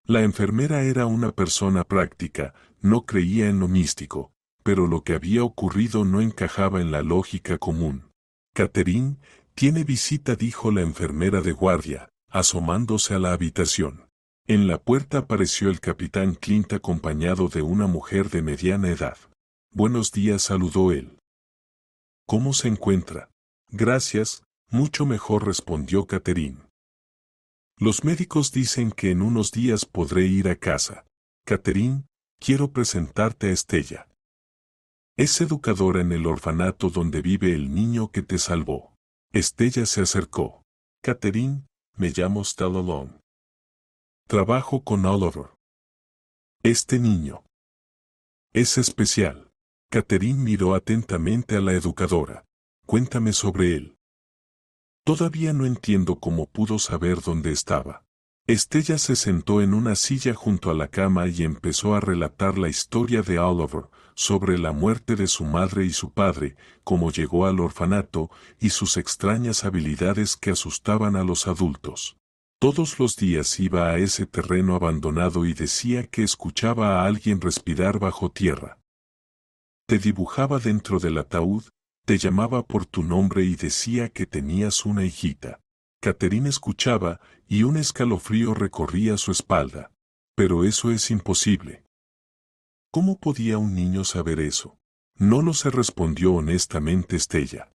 La enfermera era una persona práctica, no creía en lo místico, pero lo que había ocurrido no encajaba en la lógica común. Catherine, tiene visita, dijo la enfermera de guardia, asomándose a la habitación. En la puerta apareció el capitán Clint acompañado de una mujer de mediana edad. Buenos días, saludó él. ¿Cómo se encuentra? Gracias, mucho mejor, respondió Catherine. Los médicos dicen que en unos días podré ir a casa. Catherine, quiero presentarte a Estella. Es educadora en el orfanato donde vive el niño que te salvó. Estella se acercó. Catherine, me llamo Stella Long. Trabajo con Oliver. Este niño es especial. Catherine miró atentamente a la educadora. Cuéntame sobre él. Todavía no entiendo cómo pudo saber dónde estaba. Estella se sentó en una silla junto a la cama y empezó a relatar la historia de Oliver, sobre la muerte de su madre y su padre, cómo llegó al orfanato y sus extrañas habilidades que asustaban a los adultos. Todos los días iba a ese terreno abandonado y decía que escuchaba a alguien respirar bajo tierra. Te dibujaba dentro del ataúd, te llamaba por tu nombre y decía que tenías una hijita. Catherine escuchaba, y un escalofrío recorría su espalda. Pero eso es imposible. ¿Cómo podía un niño saber eso? No lo sé, respondió honestamente Estella.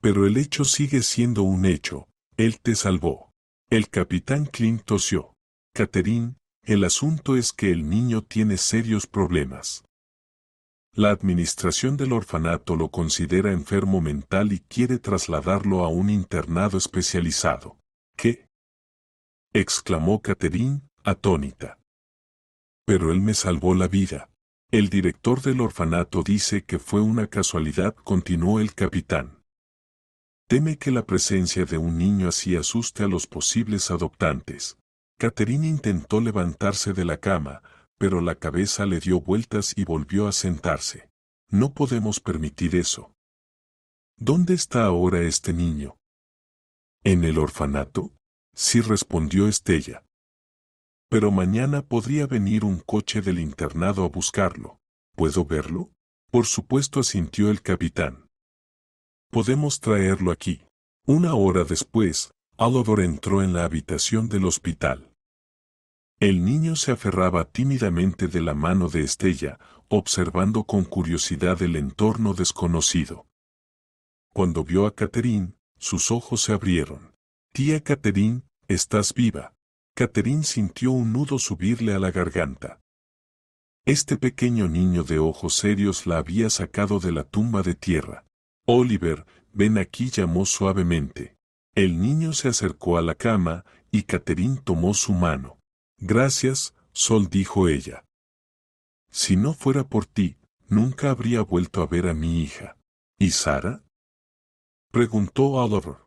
Pero el hecho sigue siendo un hecho, él te salvó. El capitán Clint tosió. Catherine, el asunto es que el niño tiene serios problemas. La administración del orfanato lo considera enfermo mental y quiere trasladarlo a un internado especializado. ¿Qué? Exclamó Catherine, atónita. Pero él me salvó la vida. El director del orfanato dice que fue una casualidad, continuó el capitán. Teme que la presencia de un niño así asuste a los posibles adoptantes. Catherine intentó levantarse de la cama, pero la cabeza le dio vueltas y volvió a sentarse. No podemos permitir eso. ¿Dónde está ahora este niño? ¿En el orfanato? Sí, respondió Estella. Pero mañana podría venir un coche del internado a buscarlo. ¿Puedo verlo? Por supuesto, asintió el capitán. Podemos traerlo aquí. 1 hora después, Oliver entró en la habitación del hospital. El niño se aferraba tímidamente de la mano de Estella, observando con curiosidad el entorno desconocido. Cuando vio a Catherine, sus ojos se abrieron. Tía Catherine, ¿estás viva? Catherine sintió un nudo subirle a la garganta. Este pequeño niño de ojos serios la había sacado de la tumba de tierra. Oliver, ven aquí, llamó suavemente. El niño se acercó a la cama, y Catherine tomó su mano. Gracias, Sol, dijo ella. Si no fuera por ti, nunca habría vuelto a ver a mi hija. ¿Y Sara? Preguntó Oliver.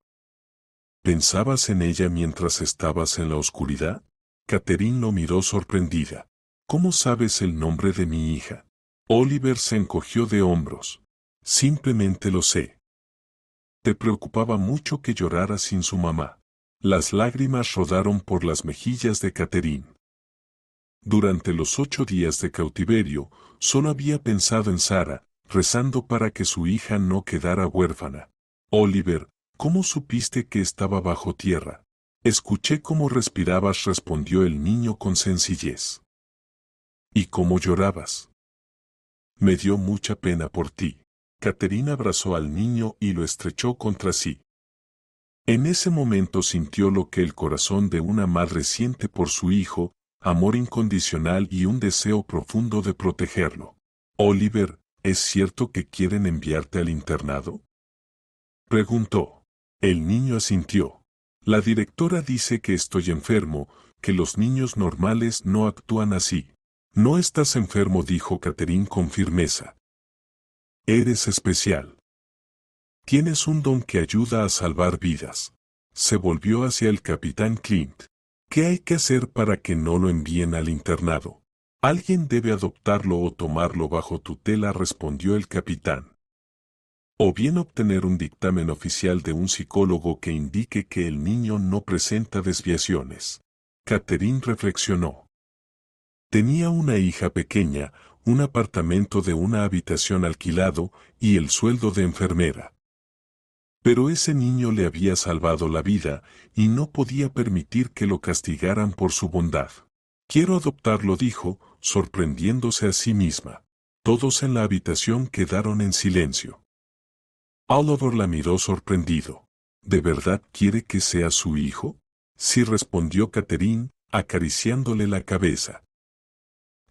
¿Pensabas en ella mientras estabas en la oscuridad? Catherine lo miró sorprendida. ¿Cómo sabes el nombre de mi hija? Oliver se encogió de hombros. Simplemente lo sé. Te preocupaba mucho que llorara sin su mamá. Las lágrimas rodaron por las mejillas de Catherine. Durante los 8 días de cautiverio, solo había pensado en Sara, rezando para que su hija no quedara huérfana. Oliver, ¿cómo supiste que estaba bajo tierra? Escuché cómo respirabas, respondió el niño con sencillez. ¿Y cómo llorabas? Me dio mucha pena por ti. Catherine abrazó al niño y lo estrechó contra sí. En ese momento sintió lo que el corazón de una madre siente por su hijo, amor incondicional y un deseo profundo de protegerlo. Oliver, ¿es cierto que quieren enviarte al internado?, preguntó. El niño asintió. La directora dice que estoy enfermo, que los niños normales no actúan así. No estás enfermo, dijo Catherine con firmeza. Eres especial. Tienes un don que ayuda a salvar vidas. Se volvió hacia el capitán Clint. ¿Qué hay que hacer para que no lo envíen al internado? Alguien debe adoptarlo o tomarlo bajo tutela, respondió el capitán. O bien obtener un dictamen oficial de un psicólogo que indique que el niño no presenta desviaciones. Catherine reflexionó. Tenía una hija pequeña, un apartamento de una habitación alquilado y el sueldo de enfermera. Pero ese niño le había salvado la vida y no podía permitir que lo castigaran por su bondad. Quiero adoptarlo, dijo, sorprendiéndose a sí misma. Todos en la habitación quedaron en silencio. Oliver la miró sorprendido. ¿De verdad quiere que sea su hijo? Sí, respondió Catherine, acariciándole la cabeza.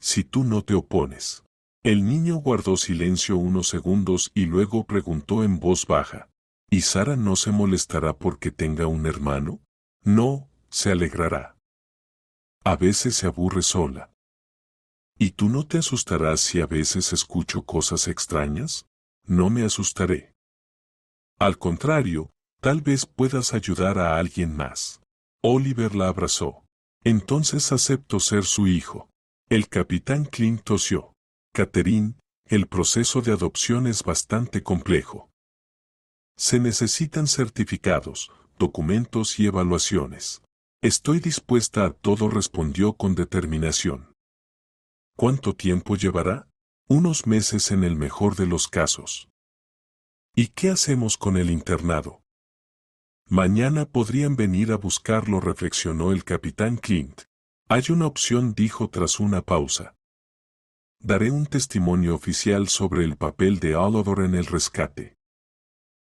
Si tú no te opones. El niño guardó silencio unos segundos y luego preguntó en voz baja. ¿Y Sara no se molestará porque tenga un hermano? No, se alegrará. A veces se aburre sola. ¿Y tú no te asustarás si a veces escucho cosas extrañas? No me asustaré. Al contrario, tal vez puedas ayudar a alguien más. Oliver la abrazó. Entonces acepto ser su hijo. El capitán Clint tosió. Catherine, el proceso de adopción es bastante complejo. Se necesitan certificados, documentos y evaluaciones. Estoy dispuesta a todo, respondió con determinación. ¿Cuánto tiempo llevará? Unos meses en el mejor de los casos. ¿Y qué hacemos con el internado? Mañana podrían venir a buscarlo, reflexionó el capitán Clint. Hay una opción, dijo tras una pausa. Daré un testimonio oficial sobre el papel de Oliver en el rescate.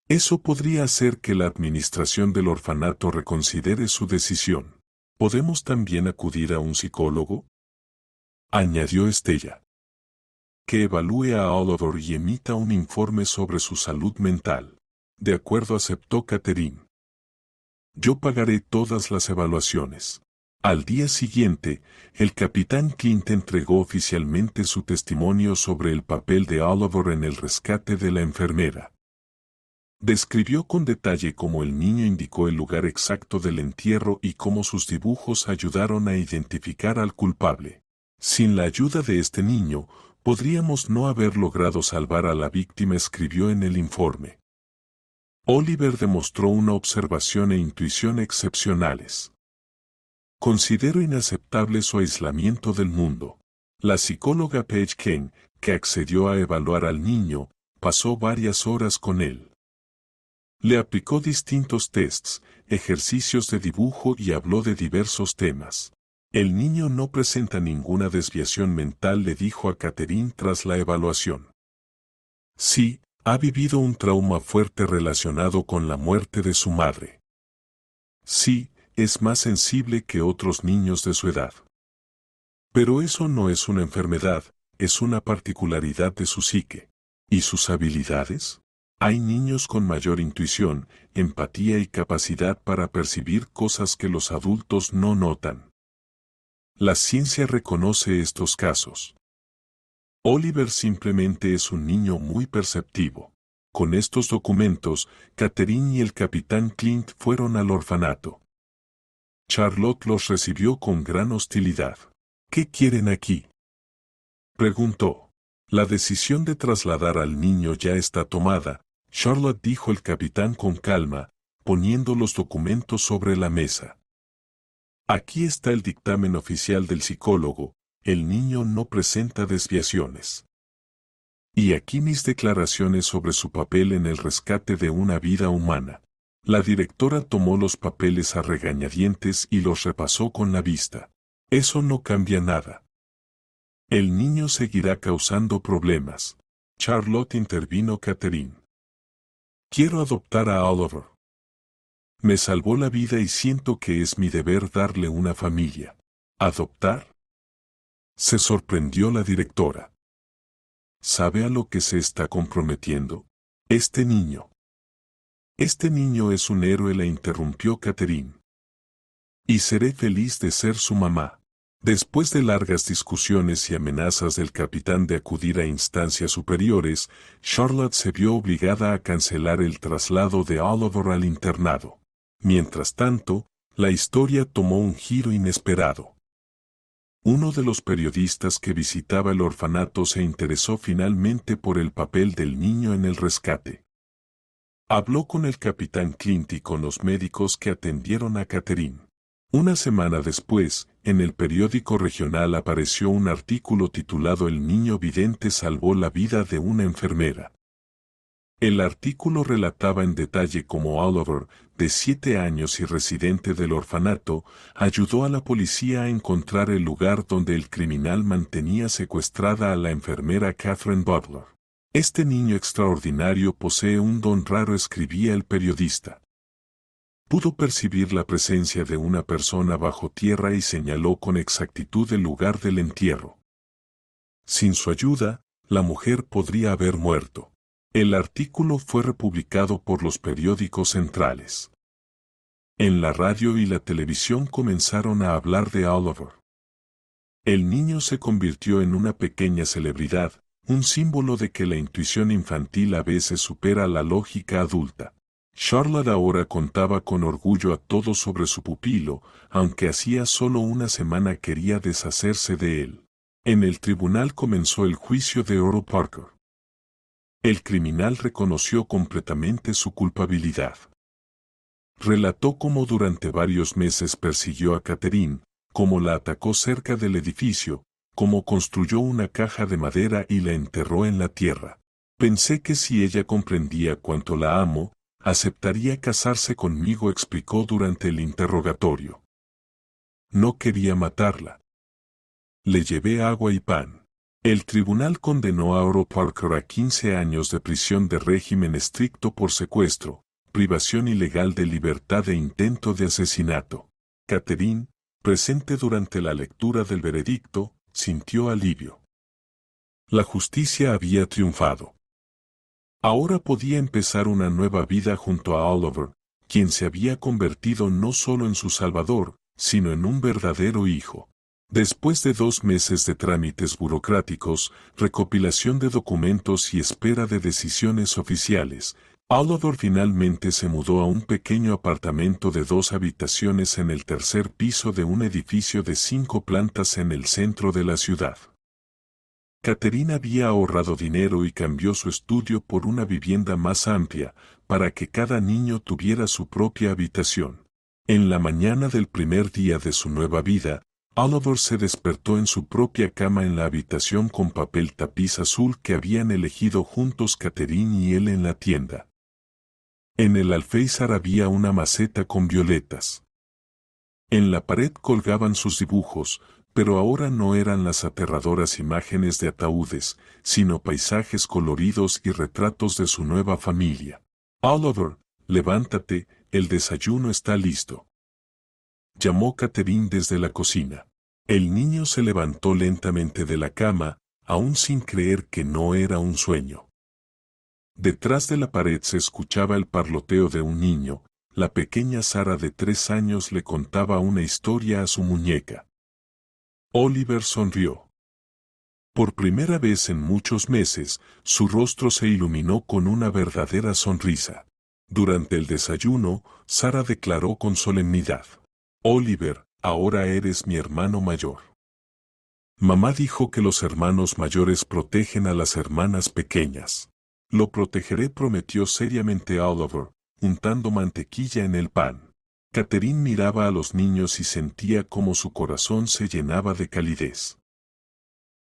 Eso podría hacer que la administración del orfanato reconsidere su decisión. ¿Podemos también acudir a un psicólogo?, añadió Estella. Que evalúe a Oliver y emita un informe sobre su salud mental. De acuerdo, aceptó Catherine. Yo pagaré todas las evaluaciones. Al día siguiente, el capitán Clint entregó oficialmente su testimonio sobre el papel de Oliver en el rescate de la enfermera. Describió con detalle cómo el niño indicó el lugar exacto del entierro y cómo sus dibujos ayudaron a identificar al culpable. Sin la ayuda de este niño, podríamos no haber logrado salvar a la víctima, escribió en el informe. Oliver demostró una observación e intuición excepcionales. Considero inaceptable su aislamiento del mundo. La psicóloga Paige Kane, que accedió a evaluar al niño, pasó varias horas con él. Le aplicó distintos tests, ejercicios de dibujo y habló de diversos temas. El niño no presenta ninguna desviación mental, le dijo a Catherine tras la evaluación. Sí, ha vivido un trauma fuerte relacionado con la muerte de su madre. Sí, es más sensible que otros niños de su edad. Pero eso no es una enfermedad, es una particularidad de su psique. ¿Y sus habilidades? Hay niños con mayor intuición, empatía y capacidad para percibir cosas que los adultos no notan. La ciencia reconoce estos casos. Oliver simplemente es un niño muy perceptivo. Con estos documentos, Catherine y el capitán Clint fueron al orfanato. Charlotte los recibió con gran hostilidad. ¿Qué quieren aquí?, preguntó. La decisión de trasladar al niño ya está tomada, Charlotte, dijo el capitán con calma, poniendo los documentos sobre la mesa. Aquí está el dictamen oficial del psicólogo, el niño no presenta desviaciones. Y aquí mis declaraciones sobre su papel en el rescate de una vida humana. La directora tomó los papeles a regañadientes y los repasó con la vista. Eso no cambia nada. El niño seguirá causando problemas. Charlotte intervino Catherine. Quiero adoptar a Oliver. Me salvó la vida y siento que es mi deber darle una familia. ¿Adoptar? Se sorprendió la directora. ¿Sabe a lo que se está comprometiendo? Este niño. Este niño es un héroe, la interrumpió Catherine. Y seré feliz de ser su mamá. Después de largas discusiones y amenazas del capitán de acudir a instancias superiores, Charlotte se vio obligada a cancelar el traslado de Oliver al internado. Mientras tanto, la historia tomó un giro inesperado. Uno de los periodistas que visitaba el orfanato se interesó finalmente por el papel del niño en el rescate. Habló con el capitán Clint y con los médicos que atendieron a Catherine. Una semana después, en el periódico regional apareció un artículo titulado El niño vidente salvó la vida de una enfermera. El artículo relataba en detalle cómo Oliver, de 7 años y residente del orfanato, ayudó a la policía a encontrar el lugar donde el criminal mantenía secuestrada a la enfermera Catherine Butler. Este niño extraordinario posee un don raro, escribía el periodista. Pudo percibir la presencia de una persona bajo tierra y señaló con exactitud el lugar del entierro. Sin su ayuda, la mujer podría haber muerto. El artículo fue republicado por los periódicos centrales. En la radio y la televisión comenzaron a hablar de Oliver. El niño se convirtió en una pequeña celebridad, un símbolo de que la intuición infantil a veces supera la lógica adulta. Charlotte ahora contaba con orgullo a todos sobre su pupilo, aunque hacía solo una semana quería deshacerse de él. En el tribunal comenzó el juicio de Oro Parker. El criminal reconoció completamente su culpabilidad. Relató cómo durante varios meses persiguió a Catherine, cómo la atacó cerca del edificio, cómo construyó una caja de madera y la enterró en la tierra. Pensé que si ella comprendía cuánto la amo, aceptaría casarse conmigo, explicó durante el interrogatorio. No quería matarla. Le llevé agua y pan. El tribunal condenó a Oro Parker a 15 años de prisión de régimen estricto por secuestro, privación ilegal de libertad e intento de asesinato. Catherine, presente durante la lectura del veredicto, sintió alivio. La justicia había triunfado. Ahora podía empezar una nueva vida junto a Oliver, quien se había convertido no solo en su salvador, sino en un verdadero hijo. Después de 2 meses de trámites burocráticos, recopilación de documentos y espera de decisiones oficiales, Oliver finalmente se mudó a un pequeño apartamento de 2 habitaciones en el tercer piso de un edificio de 5 plantas en el centro de la ciudad. Catherine había ahorrado dinero y cambió su estudio por una vivienda más amplia, para que cada niño tuviera su propia habitación. En la mañana del primer día de su nueva vida, Oliver se despertó en su propia cama en la habitación con papel tapiz azul que habían elegido juntos Catherine y él en la tienda. En el alféizar había una maceta con violetas. En la pared colgaban sus dibujos, pero ahora no eran las aterradoras imágenes de ataúdes, sino paisajes coloridos y retratos de su nueva familia. Oliver, levántate, el desayuno está listo. Llamó Catherine desde la cocina. El niño se levantó lentamente de la cama, aún sin creer que no era un sueño. Detrás de la pared se escuchaba el parloteo de un niño. La pequeña Sara de 3 años le contaba una historia a su muñeca. Oliver sonrió. Por primera vez en muchos meses, su rostro se iluminó con una verdadera sonrisa. Durante el desayuno, Sara declaró con solemnidad: Oliver, ahora eres mi hermano mayor. Mamá dijo que los hermanos mayores protegen a las hermanas pequeñas. Lo protegeré, prometió seriamente Oliver, untando mantequilla en el pan. Catherine miraba a los niños y sentía como su corazón se llenaba de calidez.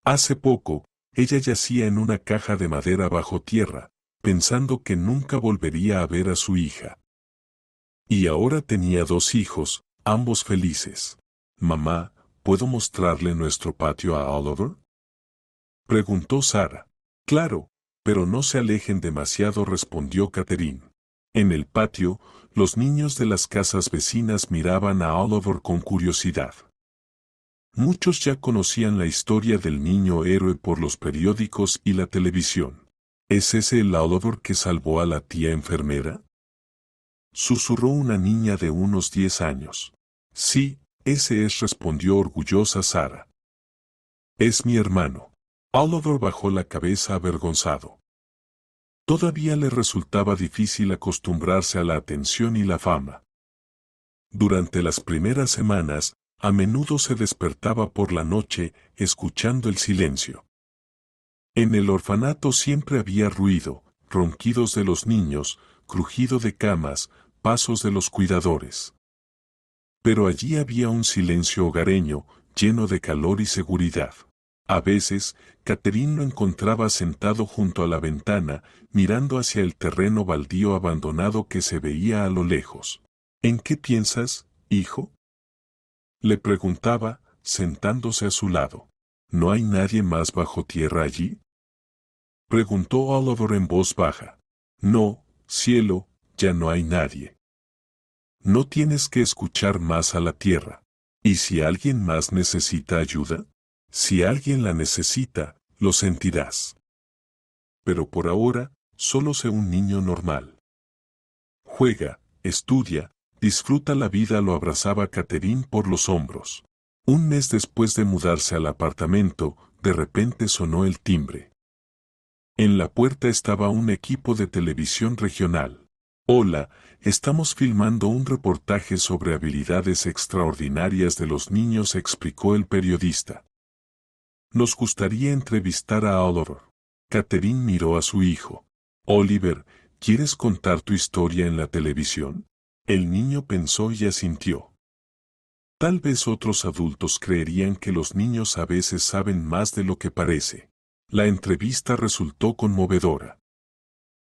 Hace poco, ella yacía en una caja de madera bajo tierra, pensando que nunca volvería a ver a su hija. Y ahora tenía 2 hijos, ambos felices. Mamá, ¿puedo mostrarle nuestro patio a Oliver? Preguntó Sara. Claro, pero no se alejen demasiado, respondió Catherine. En el patio, los niños de las casas vecinas miraban a Oliver con curiosidad. Muchos ya conocían la historia del niño héroe por los periódicos y la televisión. ¿Es ese el Oliver que salvó a la tía enfermera?, susurró una niña de unos 10 años. Sí, ese es, respondió orgullosa Sara. Es mi hermano. Oliver bajó la cabeza avergonzado. Todavía le resultaba difícil acostumbrarse a la atención y la fama. Durante las primeras semanas, a menudo se despertaba por la noche, escuchando el silencio. En el orfanato siempre había ruido, ronquidos de los niños, crujido de camas, pasos de los cuidadores. Pero allí había un silencio hogareño, lleno de calor y seguridad. A veces, Catherine lo encontraba sentado junto a la ventana, mirando hacia el terreno baldío abandonado que se veía a lo lejos. ¿En qué piensas, hijo?, le preguntaba, sentándose a su lado. ¿No hay nadie más bajo tierra allí?, preguntó Oliver en voz baja. No, cielo, ya no hay nadie. No tienes que escuchar más a la tierra. ¿Y si alguien más necesita ayuda? Si alguien la necesita, lo sentirás. Pero por ahora, solo sé un niño normal. Juega, estudia, disfruta la vida, lo abrazaba Catherine por los hombros. Un mes después de mudarse al apartamento, de repente sonó el timbre. En la puerta estaba un equipo de televisión regional. Hola, estamos filmando un reportaje sobre habilidades extraordinarias de los niños, explicó el periodista. Nos gustaría entrevistar a Oliver. Catherine miró a su hijo. Oliver, ¿quieres contar tu historia en la televisión? El niño pensó y asintió. Tal vez otros adultos creerían que los niños a veces saben más de lo que parece. La entrevista resultó conmovedora.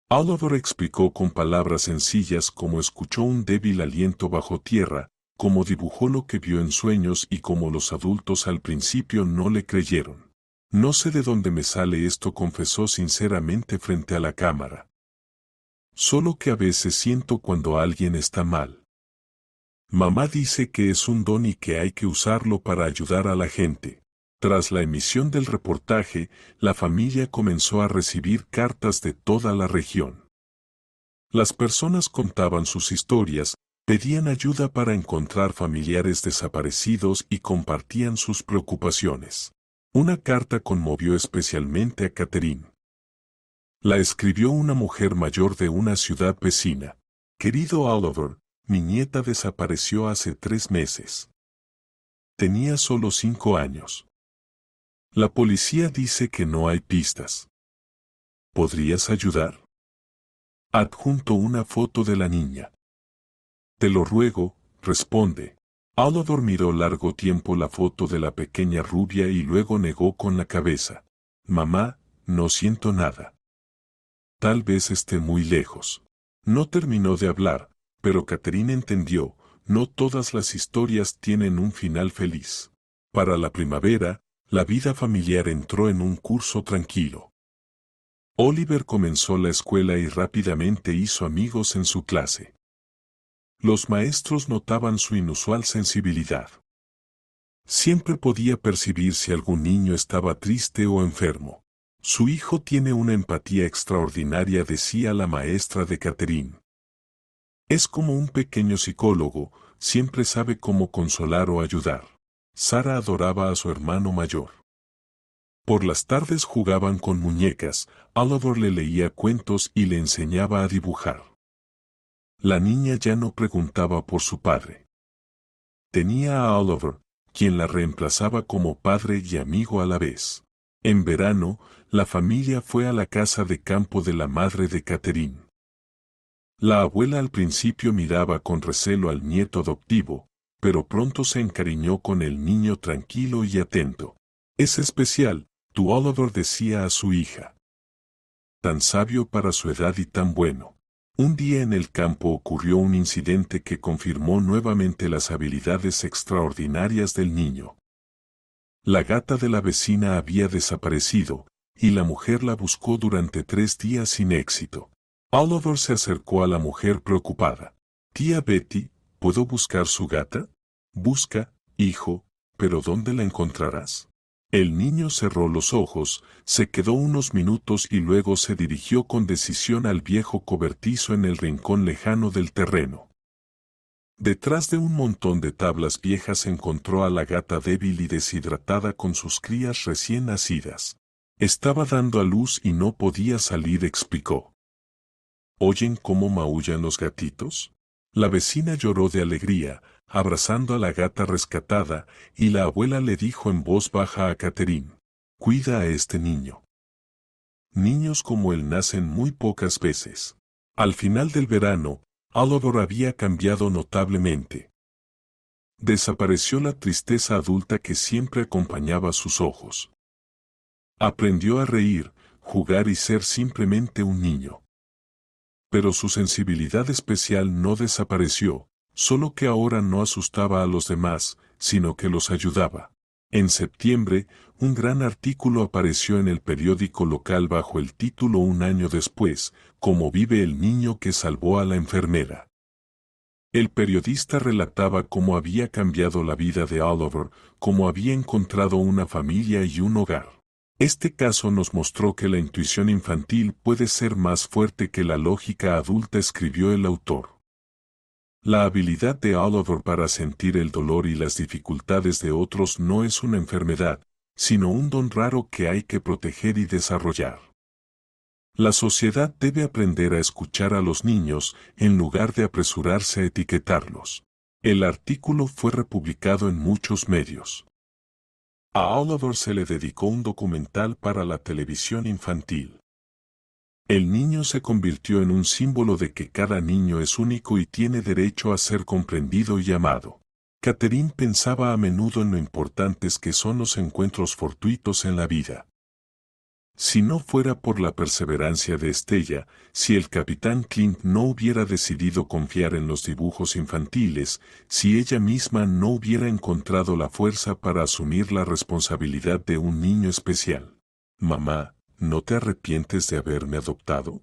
Oliver explicó con palabras sencillas cómo escuchó un débil aliento bajo tierra, cómo dibujó lo que vio en sueños y cómo los adultos al principio no le creyeron. No sé de dónde me sale esto, confesó sinceramente frente a la cámara. Solo que a veces siento cuando alguien está mal. Mamá dice que es un don y que hay que usarlo para ayudar a la gente. Tras la emisión del reportaje, la familia comenzó a recibir cartas de toda la región. Las personas contaban sus historias, pedían ayuda para encontrar familiares desaparecidos y compartían sus preocupaciones. Una carta conmovió especialmente a Catherine. La escribió una mujer mayor de una ciudad vecina. Querido Oliver, mi nieta desapareció hace 3 meses. Tenía solo 5 años. La policía dice que no hay pistas. ¿Podrías ayudar? Adjunto una foto de la niña. Te lo ruego, responde. Oliver miró largo tiempo la foto de la pequeña rubia y luego negó con la cabeza. Mamá, no siento nada. Tal vez esté muy lejos. No terminó de hablar, pero Catherine entendió, no todas las historias tienen un final feliz. Para la primavera, la vida familiar entró en un curso tranquilo. Oliver comenzó la escuela y rápidamente hizo amigos en su clase. Los maestros notaban su inusual sensibilidad. Siempre podía percibir si algún niño estaba triste o enfermo. Su hijo tiene una empatía extraordinaria, decía la maestra de Catherine. Es como un pequeño psicólogo, siempre sabe cómo consolar o ayudar. Sara adoraba a su hermano mayor. Por las tardes jugaban con muñecas, Oliver le leía cuentos y le enseñaba a dibujar. La niña ya no preguntaba por su padre. Tenía a Oliver, quien la reemplazaba como padre y amigo a la vez. En verano, la familia fue a la casa de campo de la madre de Catherine. La abuela al principio miraba con recelo al nieto adoptivo, pero pronto se encariñó con el niño tranquilo y atento. Es especial, tu Oliver, decía a su hija. Tan sabio para su edad y tan bueno. Un día en el campo ocurrió un incidente que confirmó nuevamente las habilidades extraordinarias del niño. La gata de la vecina había desaparecido, y la mujer la buscó durante 3 días sin éxito. Oliver se acercó a la mujer preocupada. Tía Betty, ¿puedo buscar su gata? Busca, hijo, pero ¿dónde la encontrarás? El niño cerró los ojos, se quedó unos minutos y luego se dirigió con decisión al viejo cobertizo en el rincón lejano del terreno. Detrás de un montón de tablas viejas encontró a la gata débil y deshidratada con sus crías recién nacidas. Estaba dando a luz y no podía salir, explicó. ¿Oyen cómo maullan los gatitos? La vecina lloró de alegría, abrazando a la gata rescatada, y la abuela le dijo en voz baja a Catherine: «Cuida a este niño. Niños como él nacen muy pocas veces». Al final del verano, Oliver había cambiado notablemente. Desapareció la tristeza adulta que siempre acompañaba sus ojos. Aprendió a reír, jugar y ser simplemente un niño. Pero su sensibilidad especial no desapareció, solo que ahora no asustaba a los demás, sino que los ayudaba. En septiembre, un gran artículo apareció en el periódico local bajo el título «Un año después, cómo vive el niño que salvó a la enfermera». El periodista relataba cómo había cambiado la vida de Oliver, cómo había encontrado una familia y un hogar. Este caso nos mostró que la intuición infantil puede ser más fuerte que la lógica adulta, escribió el autor. La habilidad de Oliver para sentir el dolor y las dificultades de otros no es una enfermedad, sino un don raro que hay que proteger y desarrollar. La sociedad debe aprender a escuchar a los niños en lugar de apresurarse a etiquetarlos. El artículo fue republicado en muchos medios. A Oliver se le dedicó un documental para la televisión infantil. El niño se convirtió en un símbolo de que cada niño es único y tiene derecho a ser comprendido y amado. Catherine pensaba a menudo en lo importantes que son los encuentros fortuitos en la vida. Si no fuera por la perseverancia de Estella, si el capitán Clint no hubiera decidido confiar en los dibujos infantiles, si ella misma no hubiera encontrado la fuerza para asumir la responsabilidad de un niño especial. «Mamá, ¿no te arrepientes de haberme adoptado?»,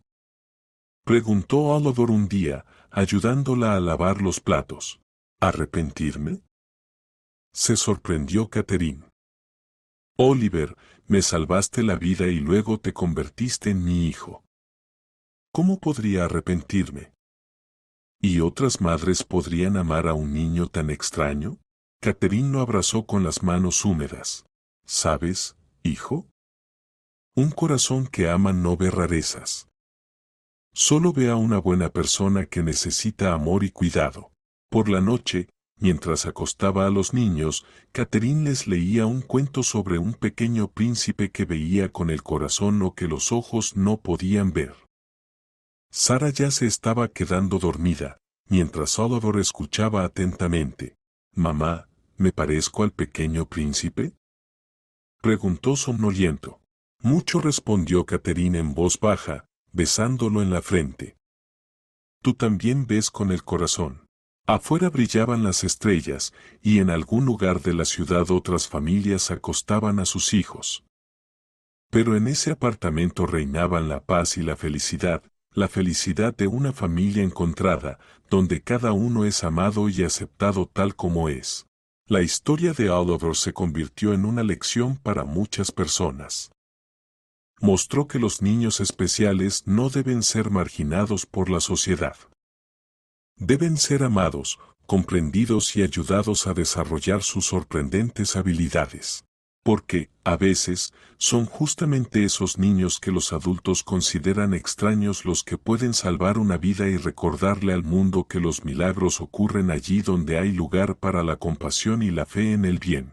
preguntó Oliver un día, ayudándola a lavar los platos. «¿Arrepentirme?», se sorprendió Catherine. «Oliver, me salvaste la vida y luego te convertiste en mi hijo. ¿Cómo podría arrepentirme? ¿Y otras madres podrían amar a un niño tan extraño?». Catherine lo abrazó con las manos húmedas. «¿Sabes, hijo? Un corazón que ama no ve rarezas. Solo ve a una buena persona que necesita amor y cuidado». Por la noche, mientras acostaba a los niños, Catherine les leía un cuento sobre un pequeño príncipe que veía con el corazón lo que los ojos no podían ver. Sarah ya se estaba quedando dormida, mientras Oliver escuchaba atentamente. «Mamá, ¿me parezco al pequeño príncipe?», preguntó somnoliento. «Mucho», respondió Catherine en voz baja, besándolo en la frente. «Tú también ves con el corazón». Afuera brillaban las estrellas, y en algún lugar de la ciudad otras familias acostaban a sus hijos. Pero en ese apartamento reinaban la paz y la felicidad de una familia encontrada, donde cada uno es amado y aceptado tal como es. La historia de Oliver se convirtió en una lección para muchas personas. Mostró que los niños especiales no deben ser marginados por la sociedad. Deben ser amados, comprendidos y ayudados a desarrollar sus sorprendentes habilidades. Porque, a veces, son justamente esos niños que los adultos consideran extraños los que pueden salvar una vida y recordarle al mundo que los milagros ocurren allí donde hay lugar para la compasión y la fe en el bien.